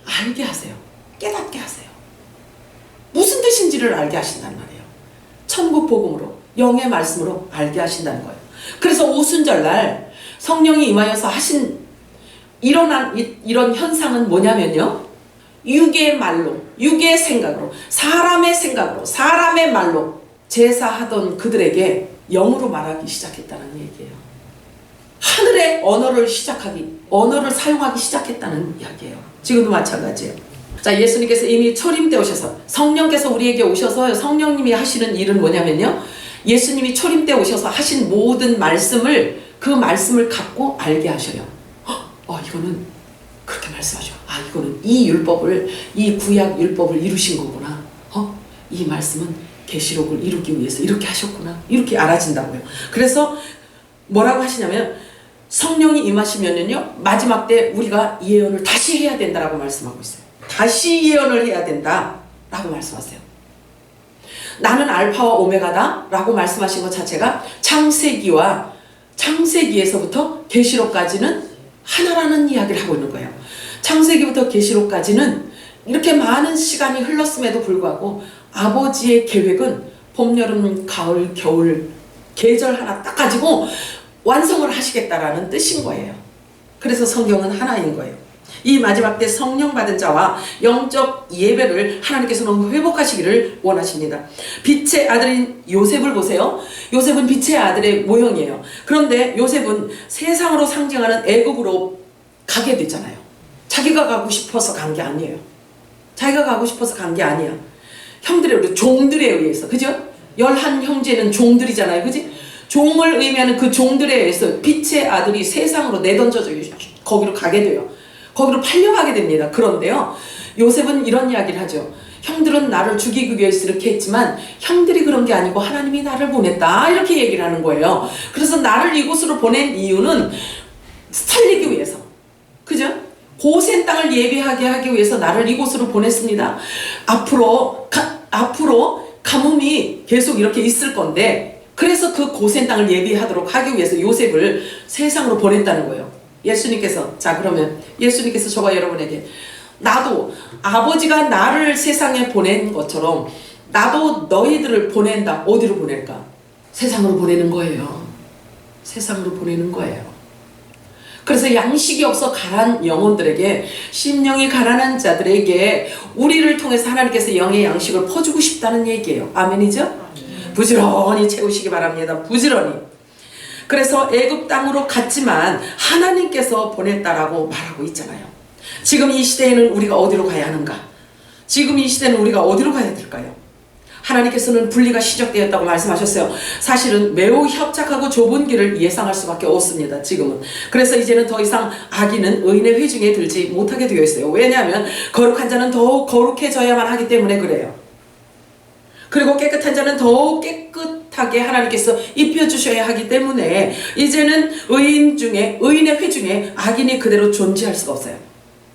알게 하세요. 깨닫게 하세요. 무슨 뜻인지를 알게 하신단 말이에요. 천국 복음으로, 영의 말씀으로 알게 하신다는 거예요. 그래서 오순절날 성령이 임하여서 하신 일어난 이런 현상은 뭐냐면요, 육의 말로, 육의 생각으로, 사람의 생각으로, 사람의 말로 제사하던 그들에게 영으로 말하기 시작했다는 얘기예요. 하늘의 언어를 사용하기 시작했다는 이야기예요. 지금도 마찬가지예요. 자, 예수님께서 이미 초림 때 오셔서, 성령께서 우리에게 오셔서 성령님이 하시는 일은 뭐냐면요, 예수님이 초림 때 오셔서 하신 모든 말씀을, 그 말씀을 갖고 알게 하셔요. 이거는 그렇게 말씀하셔. 이거는 이 율법을, 이 구약 율법을 이루신 거구나. 이 말씀은 계시록을 이루기 위해서 이렇게 하셨구나. 이렇게 알아진다고요. 그래서 뭐라고 하시냐면, 성령이 임하시면은요, 마지막 때 우리가 예언을 다시 해야 된다라고 말씀하고 있어요. 다시 예언을 해야 된다라고 말씀하세요. 나는 알파와 오메가다 라고 말씀하신 것 자체가 창세기에서부터 계시록까지는 하나라는 이야기를 하고 있는 거예요. 창세기부터 계시록까지는 이렇게 많은 시간이 흘렀음에도 불구하고 아버지의 계획은 봄, 여름, 가을, 겨울 계절 하나 딱 가지고 완성을 하시겠다라는 뜻인 거예요. 그래서 성경은 하나인 거예요. 이 마지막 때 성령 받은 자와 영적 예배를 하나님께서는 회복하시기를 원하십니다. 빛의 아들인 요셉을 보세요. 요셉은 빛의 아들의 모형이에요. 그런데 요셉은 세상으로 상징하는 애굽으로 가게 됐잖아요. 자기가 가고 싶어서 간 게 아니에요. 자기가 가고 싶어서 간 게 아니야. 형들의, 종들에 의해서, 그죠? 11형제는 종들이잖아요, 그지? 종을 의미하는 그 종들에 의해서 빛의 아들이 세상으로 내던져져 거기로 가게 돼요. 거기로 팔려가게 됩니다. 그런데요, 요셉은 이런 이야기를 하죠. 형들은 나를 죽이기 위해서 이렇게 했지만 형들이 그런 게 아니고 하나님이 나를 보냈다, 이렇게 얘기를 하는 거예요. 그래서 나를 이곳으로 보낸 이유는 살리기 위해서, 그죠? 고센 땅을 예비하게 하기 위해서 나를 이곳으로 보냈습니다. 앞으로 가뭄이 계속 이렇게 있을 건데, 그래서 그 고센 땅을 예비하도록 하기 위해서 요셉을 세상으로 보냈다는 거예요. 예수님께서, 자, 그러면 예수님께서 저와 여러분에게, 나도 아버지가 나를 세상에 보낸 것처럼 나도 너희들을 보낸다. 어디로 보낼까? 세상으로 보내는 거예요. 세상으로 보내는 거예요. 그래서 양식이 없어 가난 영혼들에게, 심령이 가난한 자들에게 우리를 통해서 하나님께서 영의 양식을 퍼주고 싶다는 얘기예요. 아멘이죠? 부지런히 채우시기 바랍니다. 부지런히. 그래서 애굽 땅으로 갔지만 하나님께서 보냈다라고 말하고 있잖아요. 지금 이 시대에는 우리가 어디로 가야 하는가? 지금 이 시대는 우리가 어디로 가야 될까요? 하나님께서는 분리가 시작되었다고 말씀하셨어요. 사실은 매우 협착하고 좁은 길을 예상할 수밖에 없습니다. 지금은. 그래서 이제는 더 이상 악인은 의인의 회중에 들지 못하게 되어 있어요. 왜냐하면 거룩한 자는 더욱 거룩해져야만 하기 때문에 그래요. 그리고 깨끗한 자는 더욱 깨끗하게 하나님께서 입혀주셔야 하기 때문에 이제는 의인의 회 중에 악인이 그대로 존재할 수가 없어요.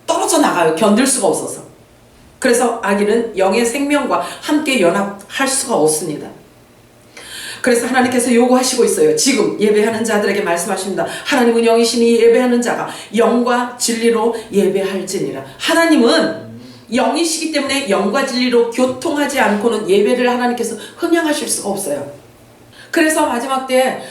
떨어져 나가요. 견딜 수가 없어서. 그래서 악인은 영의 생명과 함께 연합할 수가 없습니다. 그래서 하나님께서 요구하시고 있어요. 지금 예배하는 자들에게 말씀하십니다. 하나님은 영이시니 예배하는 자가 영과 진리로 예배할지니라. 하나님은 영이시기 때문에 영과 진리로 교통하지 않고는 예배를 하나님께서 흥행하실 수가 없어요. 그래서 마지막 때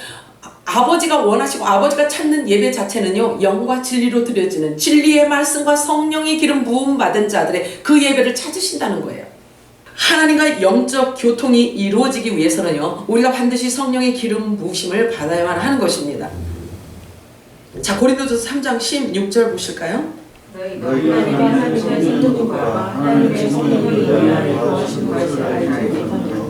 아버지가 원하시고 아버지가 찾는 예배 자체는요, 영과 진리로 드려지는 진리의 말씀과 성령의 기름 부음 받은 자들의 그 예배를 찾으신다는 거예요. 하나님과 영적 교통이 이루어지기 위해서는요, 우리가 반드시 성령의 기름 부으심을 받아야만 하는 것입니다. 자, 고린도전서 3장 16절 보실까요? 너희가 하나님의 성령과 하나님의 성령을 인하여 구하신 것을 알지 못하며.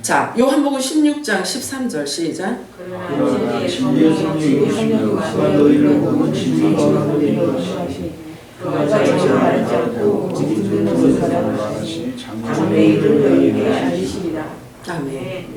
자, 요한복음 16장 13절 시작. 그러나 진리의 성령과 너희를 보고 진리가 너희를 하시니 그가 자기가 말하지 않고 오직 듣는 것을 사랑하시니 장래의 일을 너희에게 알리시리라. 아멘.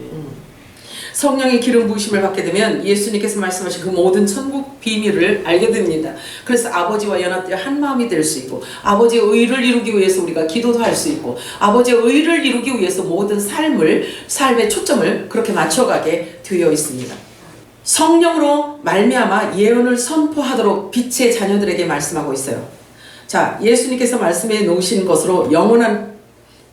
성령의 기름 부으심을 받게 되면 예수님께서 말씀하신 그 모든 천국 비밀을 알게 됩니다. 그래서 아버지와 연합되어 한 마음이 될 수 있고, 아버지의 의를 이루기 위해서 우리가 기도도 할 수 있고, 아버지의 의를 이루기 위해서 모든 삶의 초점을 그렇게 맞춰가게 되어 있습니다. 성령으로 말미암아 예언을 선포하도록 빛의 자녀들에게 말씀하고 있어요. 자, 예수님께서 말씀해 놓으신 것으로 영원한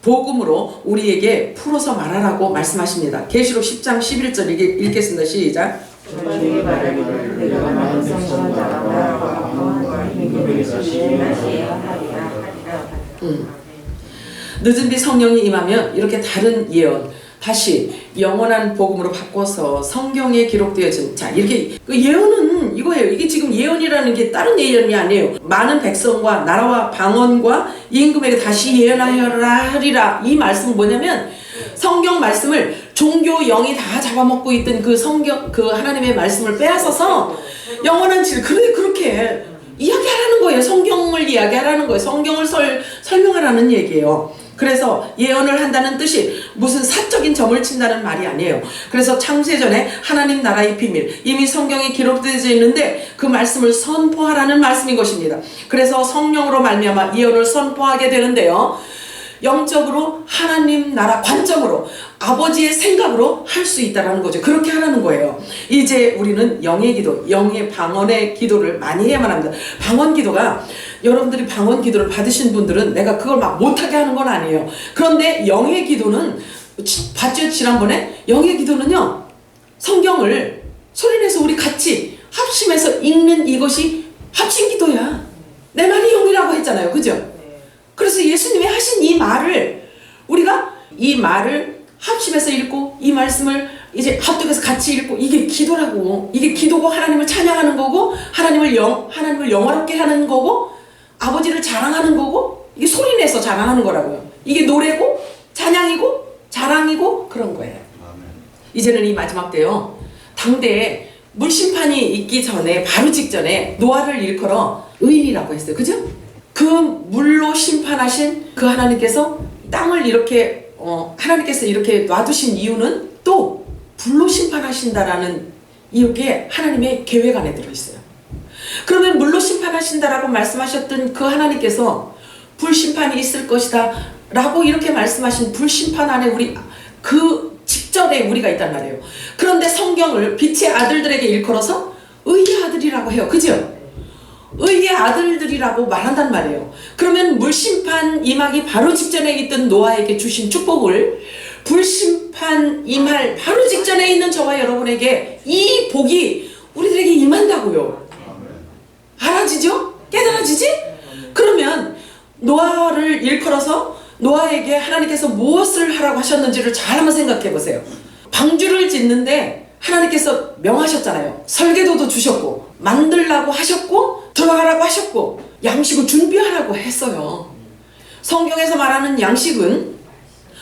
복음으로 우리에게 풀어서 말하라고 말씀하십니다. 계시록 10장 11절 읽겠습니다. 시작. 너희에게 말하기를 내가 만성과 나와 힘에게 하리라. 늦은 비 성령이 임하면 이렇게 다른 예언 다시 영원한 복음으로 바꿔서 성경에 기록되어진 자 이렇게 그 예언은 이거예요. 이게 지금 예언이라는 게 다른 예언이 아니에요. 많은 백성과 나라와 방언과 임금에게 다시 예언하여라 하리라. 이 말씀은 뭐냐면 성경 말씀을 종교 영이 다 잡아먹고 있던 그 성경 그 하나님의 말씀을 빼앗아서 영원한 질 그렇게 이야기하라는 거예요. 성경을 이야기하라는 거예요. 성경을 설명하라는 얘기예요. 그래서 예언을 한다는 뜻이 무슨 사적인 점을 친다는 말이 아니에요. 그래서 창세전에 하나님 나라의 비밀 이미 성경에 기록되어 있는데 그 말씀을 선포하라는 말씀인 것입니다. 그래서 성령으로 말미암아 예언을 선포하게 되는데요. 영적으로 하나님 나라 관점으로 아버지의 생각으로 할 수 있다는 거죠. 그렇게 하라는 거예요. 이제 우리는 영의 기도, 영의 방언의 기도를 많이 해야만 합니다. 방언 기도가 여러분들이 방언 기도를 받으신 분들은 내가 그걸 막 못하게 하는 건 아니에요. 그런데 영의 기도는 봤죠? 지난번에 영의 기도는요. 성경을 소리내서 우리 같이 합심해서 읽는 이것이 합심 기도야. 내 말이 영이라고 했잖아요. 그죠? 그래서 예수님이 하신 이 말을 우리가 이 말을 합심해서 읽고 이 말씀을 이제 합독해서 같이 읽고 이게 기도라고. 이게 기도고 하나님을 찬양하는 거고 하나님을 영화롭게 하는 거고 아버지를 자랑하는 거고 이게 소리내서 자랑하는 거라고요. 이게 노래고 찬양이고 자랑이고 그런 거예요. 이제는 이 마지막 때요. 당대에 물심판이 있기 전에 바로 직전에 노아를 일컬어 의인이라고 했어요. 그죠? 그 물로 심판하신 그 하나님께서 땅을 이렇게 하나님께서 이렇게 놔두신 이유는 또 불로 심판하신다라는 이게 하나님의 계획 안에 들어있어요. 그러면 물로 심판하신다라고 말씀하셨던 그 하나님께서 불심판이 있을 것이다 라고 이렇게 말씀하신 불심판 안에 우리 그 직전에 우리가 있단 말이에요. 그런데 성경을 빛의 아들들에게 일컬어서 의의 아들이라고 해요. 그죠? 의의 아들들이라고 말한단 말이에요. 그러면 물심판 임하기 바로 직전에 있던 노아에게 주신 축복을 불심판 임할 바로 직전에 있는 저와 여러분에게 이 복이 우리들에게 임한다고요. 알아지죠? 깨달아지지? 그러면 노아를 일컬어서 노아에게 하나님께서 무엇을 하라고 하셨는지를 잘 한번 생각해 보세요. 방주를 짓는데 하나님께서 명하셨잖아요. 설계도도 주셨고 만들라고 하셨고 들어가라고 하셨고 양식을 준비하라고 했어요. 성경에서 말하는 양식은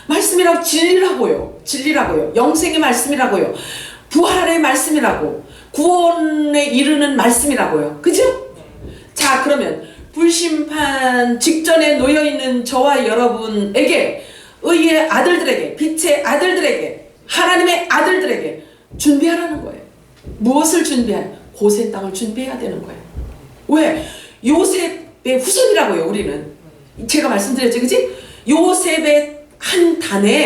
말씀이라고 진리라고요. 영생의 말씀이라고요. 부활의 말씀이라고 구원에 이르는 말씀이라고요. 그죠? 자 그러면 불심판 직전에 놓여있는 저와 여러분에게 의의 아들들에게 빛의 아들들에게 하나님의 아들들에게 준비하라는 거예요. 무엇을 준비하냐? 고센 땅을 준비해야 되는 거예요. 왜? 요셉의 후손이라고요. 우리는 제가 말씀드렸죠. 그치? 요셉의 한 단에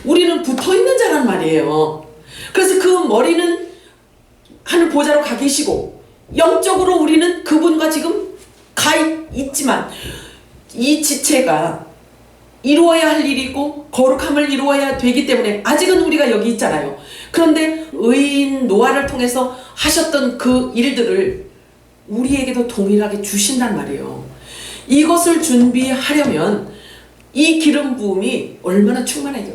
우리는 붙어있는 자란 말이에요. 그래서 그 머리는 하늘 보좌로 가 계시고 영적으로 우리는 그분과 지금 가 있지만 이 지체가 이루어야 할 일이고 거룩함을 이루어야 되기 때문에 아직은 우리가 여기 있잖아요. 그런데 의인 노아를 통해서 하셨던 그 일들을 우리에게도 동일하게 주신단 말이에요. 이것을 준비하려면 이 기름 부음이 얼마나 충만해요.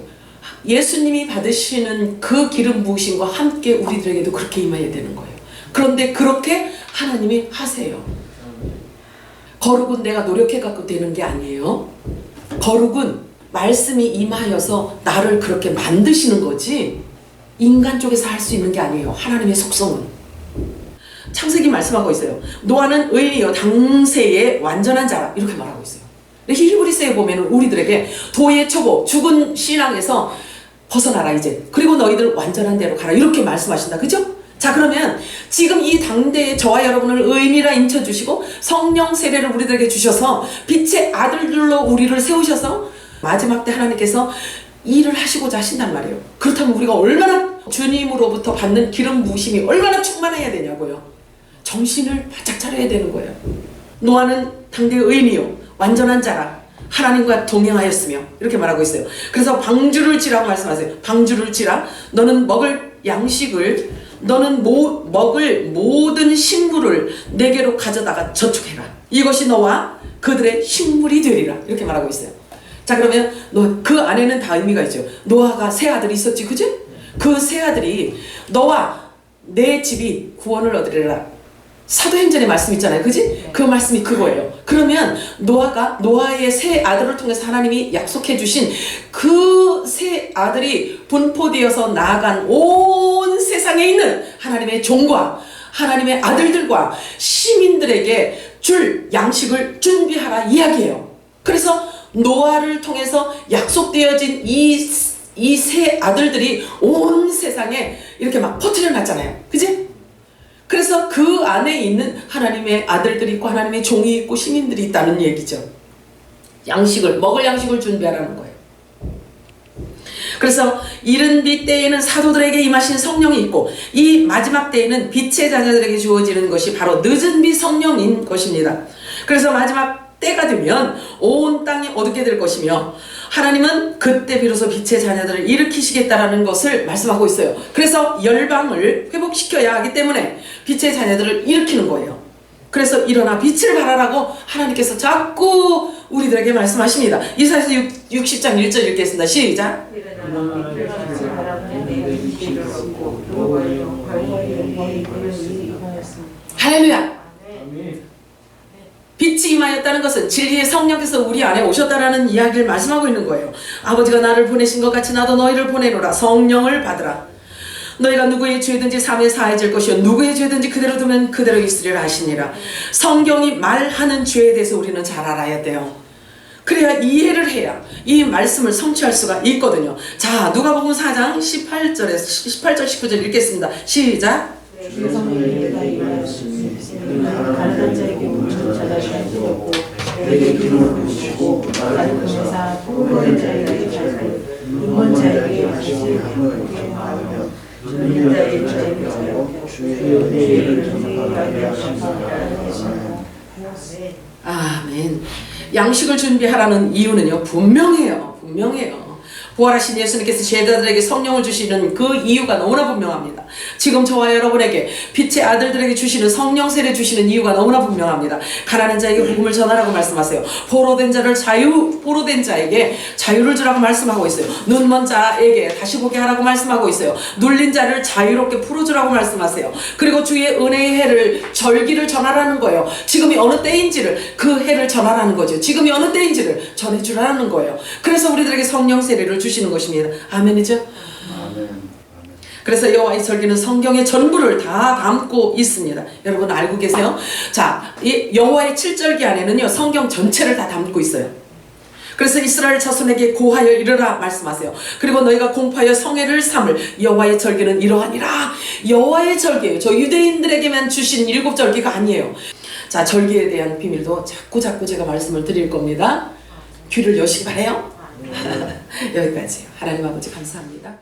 예수님이 받으시는 그 기름 부으심과 함께 우리들에게도 그렇게 임해야 되는 거예요. 그런데 그렇게 하나님이 하세요. 거룩은 내가 노력해 갖고 되는 게 아니에요. 거룩은 말씀이 임하여서 나를 그렇게 만드시는 거지 인간 쪽에서 할 수 있는 게 아니에요. 하나님의 속성은. 창세기 말씀하고 있어요. 노아는 의인이요 당세의 완전한 자라 이렇게 말하고 있어요. 히브리서에 보면 우리들에게 도의 초보 죽은 신앙에서 벗어나라 이제 그리고 너희들 완전한 대로 가라 이렇게 말씀하신다. 그죠? 자 그러면 지금 이 당대에 저와 여러분을 의인이라 인쳐주시고 성령 세례를 우리들에게 주셔서 빛의 아들들로 우리를 세우셔서 마지막 때 하나님께서 일을 하시고자 하신단 말이에요. 그렇다면 우리가 얼마나 주님으로부터 받는 기름 부으심이 얼마나 충만해야 되냐고요. 정신을 바짝 차려야 되는 거예요. 노아는 당대의 의인이요 완전한 자라 하나님과 동행하였으며 이렇게 말하고 있어요. 그래서 방주를 지라고 말씀하세요. 방주를 지라 너는 먹을 양식을 너는 먹을 모든 식물을 내게로 가져다가 저축해라. 이것이 너와 그들의 식물이 되리라 이렇게 말하고 있어요. 자, 그러면 그 안에는 다 의미가 있죠. 노아가 세 아들이 있었지, 그지? 그 세 아들이 너와 내 집이 구원을 얻으리라. 사도행전의 말씀 있잖아요, 그지? 그 말씀이 그거예요. 그러면 노아의 세 아들을 통해서 하나님이 약속해 주신 그 세 아들이 분포되어서 나아간 온 세상에 있는 하나님의 종과 하나님의 아들들과 시민들에게 줄 양식을 준비하라 이야기예요. 그래서 노아를 통해서 약속되어진 이 세 아들들이 온 세상에 이렇게 막 퍼뜨려 놨잖아요, 그지? 그래서 그 안에 있는 하나님의 아들들이 있고 하나님의 종이 있고 시민들이 있다는 얘기죠. 먹을 양식을 준비하라는 거예요. 그래서 이른 뒤 때에는 사도들에게 임하신 성령이 있고 이 마지막 때에는 빛의 자녀들에게 주어지는 것이 바로 늦은 비 성령인 것입니다. 그래서 마지막 때가 되면 온 땅이 어둡게 될 것이며 하나님은 그때 비로소 빛의 자녀들을 일으키시겠다라는 것을 말씀하고 있어요. 그래서 열방을 회복시켜야 하기 때문에 빛의 자녀들을 일으키는 거예요. 그래서 일어나 빛을 발하라고 하나님께서 자꾸 우리들에게 말씀하십니다. 이사야서 60장 1절 읽겠습니다. 시작. 할렐루야. 빛이 임하였다는 것은 진리의 성령께서 우리 안에 오셨다라는 이야기를 말씀하고 있는 거예요. 아버지가 나를 보내신 것 같이 나도 너희를 보내노라. 성령을 받으라. 너희가 누구의 죄든지 삶에 사해질 것이요 누구의 죄든지 그대로 두면 그대로 있으리라 하시니라. 성경이 말하는 죄에 대해서 우리는 잘 알아야 돼요. 그래야 이해를 해야 이 말씀을 성취할 수가 있거든요. 자, 누가복음 4장 18절 19절 읽겠습니다. 시작. 가난한 자에게 물을 찾아주시고 내게 기름을 부으시고 나를 보내사 굶은 자에게 살고 굶은 자에게 다시 배부르게 하며 죽는 자에게 자유하여 주의 은혜를 전하게 하시니라. 아멘. 양식을 준비하라는 이유는요 분명해요. 부활하신 예수님께서 제자들에게 성령을 주시는 그 이유가 너무나 분명합니다. 지금 저와 여러분에게 빛의 아들들에게 주시는 성령 세례 주시는 이유가 너무나 분명합니다. 가난한 자에게 복음을 전하라고 말씀하세요. 포로된 자에게 자유를 주라고 말씀하고 있어요. 눈먼 자에게 다시 보게 하라고 말씀하고 있어요. 눌린 자를 자유롭게 풀어주라고 말씀하세요. 그리고 주의 은혜의 해를 절기를 전하라는 거예요. 지금이 어느 때인지를 그 해를 전하라는 거죠. 지금이 어느 때인지를 전해주라는 거예요. 그래서 우리들에게 성령 세례를 주시는 것입니다. 아멘이죠? 아멘. 그래서 여호와의 절기는 성경의 전부를 다 담고 있습니다. 여러분 알고 계세요? 자, 이 여호와의 7절기 안에는요 성경 전체를 다 담고 있어요. 그래서 이스라엘 자손에게 고하여 이르라 말씀하세요. 그리고 너희가 공포하여 성회를 삼을 여호와의 절기는 이러하니라. 여호와의 절기예요. 저 유대인들에게만 주신 7절기가 아니에요. 자, 절기에 대한 비밀도 자꾸 제가 말씀을 드릴 겁니다. 귀를 여시기 바래요. 여기까지요. 하나님 아버지 감사합니다.